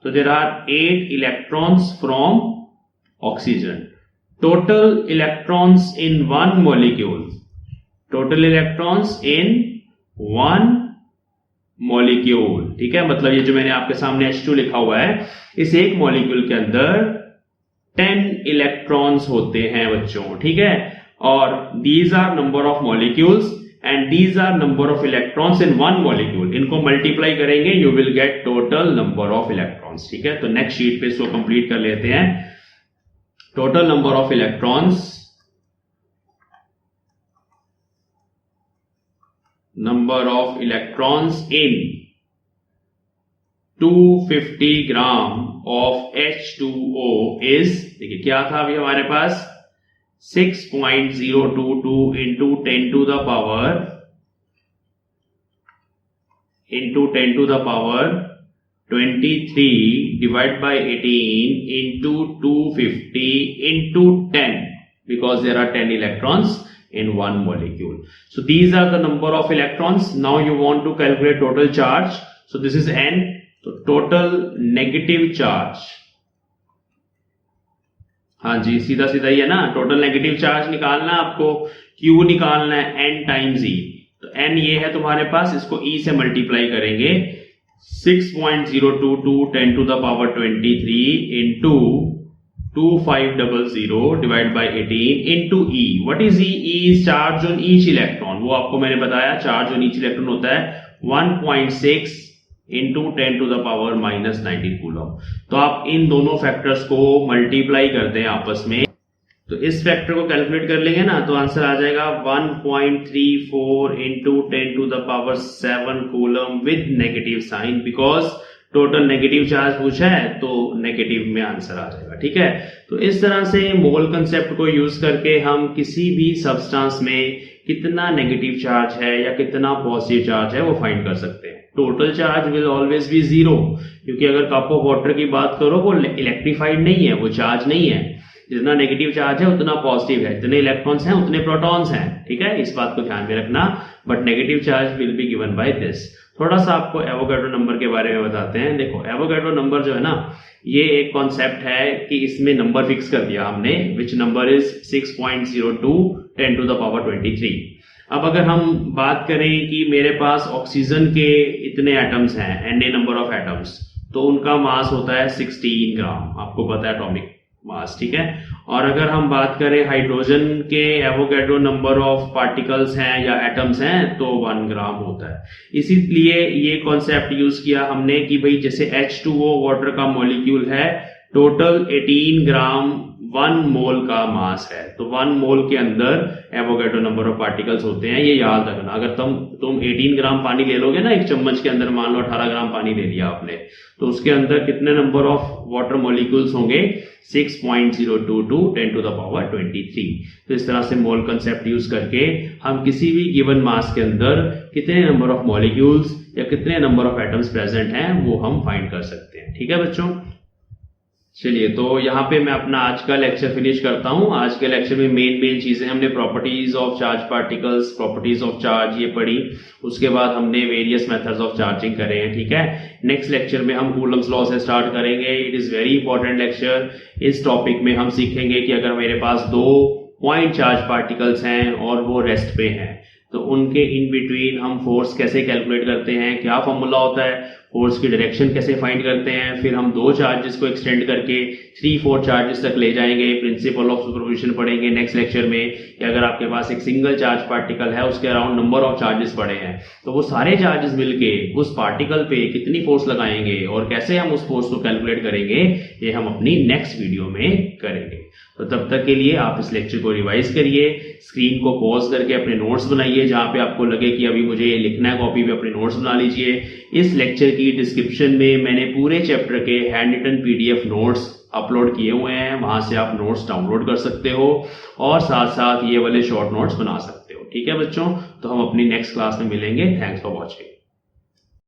तो there are 8 electrons from oxygen. Total electrons in 1 molecule, total electrons in 1 molecule, ठीक है। मतलब ये जो मैंने आपके सामने H2 लिखा हुआ है, इस एक मॉलिक्यूल के अंदर 10 इलेक्ट्रॉन्स होते हैं बच्चों, ठीक है। और these are number of molecules and these are number of electrons in 1 molecule. इनको मल्टीप्लाई करेंगे, you will get total number of electrons, ठीक है। तो नेक्स्ट शीट पे इसको कंप्लीट कर लेते हैं। Total number of electrons, number of electrons in 250 gram of H2O is, देखिए क्या था अभी हमारे पास, 6.022 into 10 to the power 23 divided by 18 into 250 into 10, because there are 10 electrons in 1 molecule. So these are the number of electrons. Now you want to calculate total charge. So this is N. So total negative charge, हाँ जी, सीधा सीधा ही है ना। टोटल नेगेटिव चार्ज निकालना आपको, Q निकालना है N टाइम्स E। तो N ये है तुम्हारे पास, इसको E से मल्टीप्लाई करेंगे। 6.022 10 to the power 23 into 2500 divided by 18 into E. What is E? E is charge on each electron. वो आपको मैंने बताया, charge on each electron होता है 1.6 into 10 to the power minus 19 coulomb. तो आप इन दोनों फैक्टर्स को मल्टीप्लाई करते हैं आपस में, तो इस फैक्टर को कैलकुलेट कर लेंगे ना, तो आंसर आ जाएगा 1.34 into 10 to the power 7 coulomb with negative sign, because total negative charge पूछा है तो नेगेटिव में आंसर आ जाएगा, ठीक है। तो इस तरह से मोल कंसेप्ट को यूज करके हम किसी भी सब्सटेंस में कितना नेगेटिव चार्ज है या कितना पॉजिटिव चार्ज है वो फाइंड कर सकते हैं। Total charge will always be 0, क्योंकि अगर कप ऑफ वाटर की बात करो वो इलेक्ट्रीफाइड नहीं है, वो चार्ज नहीं है। जितना नेगेटिव चार्ज है उतना पॉजिटिव है, जितने इलेक्ट्रॉन्स हैं उतने प्रोटॉन्स हैं, ठीक है। इस बात को ध्यान में रखना। But negative charge will be given by this. थोड़ा सा आपको एवोगैड्रो नंबर के बारे में बताते हैं। देखो, एवोगैड्रो नंबर जो है ना, ये एक कॉन्सेप्ट है कि इसमें नंबर फिक्स कर दिया हमने, which number is 6.02 10 to the power 23। अब अगर हम बात करें कि मेरे पास ऑक्सीजन के इतने एटम्स हैं, Na नंबर ऑफ एटम्स, तो उनका मास होता है 16 ग्राम, आपको पता है एटॉमिक मास, ठीक है। और अगर हम बात करें हाइड्रोजन के एवोगैड्रो नंबर ऑफ पार्टिकल्स हैं या एटम्स हैं, तो 1 ग्राम होता है। इसीलिए ये कॉन्सेप्ट यूज किया हमने कि भाई जैसे H2O वाटर का मॉलिक्यूल है, टोटल 18 ग्राम 1 मोल का मास है, तो 1 मोल के अंदर एवोगैड्रो नंबर ऑफ पार्टिकल्स होते हैं, ये याद रखना। अगर तुम 18 ग्राम पानी ले लोगे ना एक चम्मच के अंदर, मान लो 18 ग्राम पानी ले लिया आपने, तो उसके अंदर कितने नंबर ऑफ वाटर मॉलिक्यूल्स होंगे? 6.022 10 to the power 23। तो इस तरह से मोल कंसेप्ट यूज करके हम किसी भी गिवन मास के अंदर कितने नंबर ऑफ मॉलिक्यूल्स या कितने नंबर ऑफ एटम्स प्रेजेंट हैं वो हम फाइंड कर सकते हैं, ठीक है बच्चों। चलिए, तो यहाँ पे मैं अपना आज का लेक्चर फिनिश करता हूँ। आज के लेक्चर में मेन चीजें हमने properties of charge particles, properties of charge ये पढ़ी। उसके बाद हमने वेरियस मेथड्स ऑफ चार्जिंग करे हैं, ठीक है। नेक्स्ट लेक्चर में हम कूलम्स लॉ से स्टार्ट करेंगे। It is very important lecture. इस टॉपिक में हम सीखेंगे कि अगर मेरे पास 2 पॉइंट चार्ज पार्टिकल्स हैं और वो रेस्ट पे हैं, तो उनके इन बिटवीन हम फोर्स कैसे कैलकुलेट करते हैं, क्या फॉर्मूला होता है, फोर्स की डायरेक्शन कैसे फाइंड करते हैं। फिर हम 2 चार्जेस को एक्सटेंड करके 3-4 चार्जेस तक ले जाएंगे। प्रिंसिपल ऑफ सुपरपोजिशन पढ़ेंगे नेक्स्ट लेक्चर में कि अगर आपके पास एक सिंगल चार्ज पार्टिकल है, उसके अराउंड नंबर ऑफ चार्जेस पड़े हैं, तो वो सारे चार्जेस मिलके उस पार्टिकल पे कितनी फोर्स लगाएंगे और कैसे हम उस फोर्स को कैलकुलेट करेंगे, ये हम अपनी नेक्स्ट वीडियो में करेंगे। तो तब तक के लिए आप इस लेक्चर को रिवाइज करिए, स्क्रीन को पॉज करके अपने नोट्स बनाइए। जहां पे आपको लगे कि अभी मुझे ये लिखना है कॉपी पे, अपने नोट्स बना लीजिए। इस लेक्चर की डिस्क्रिप्शन में मैंने पूरे चैप्टर के handwritten PDF notes upload किए हुए हैं, वहां से आप नोट्स डाउनलोड कर सकते हो और साथ साथ ये वाले शॉर्ट नोट्स बना सकते हो। ठीक है बच्चों, तो हम अपनी नेक्स्ट क्लास में मिलेंगे। Thanks for watching.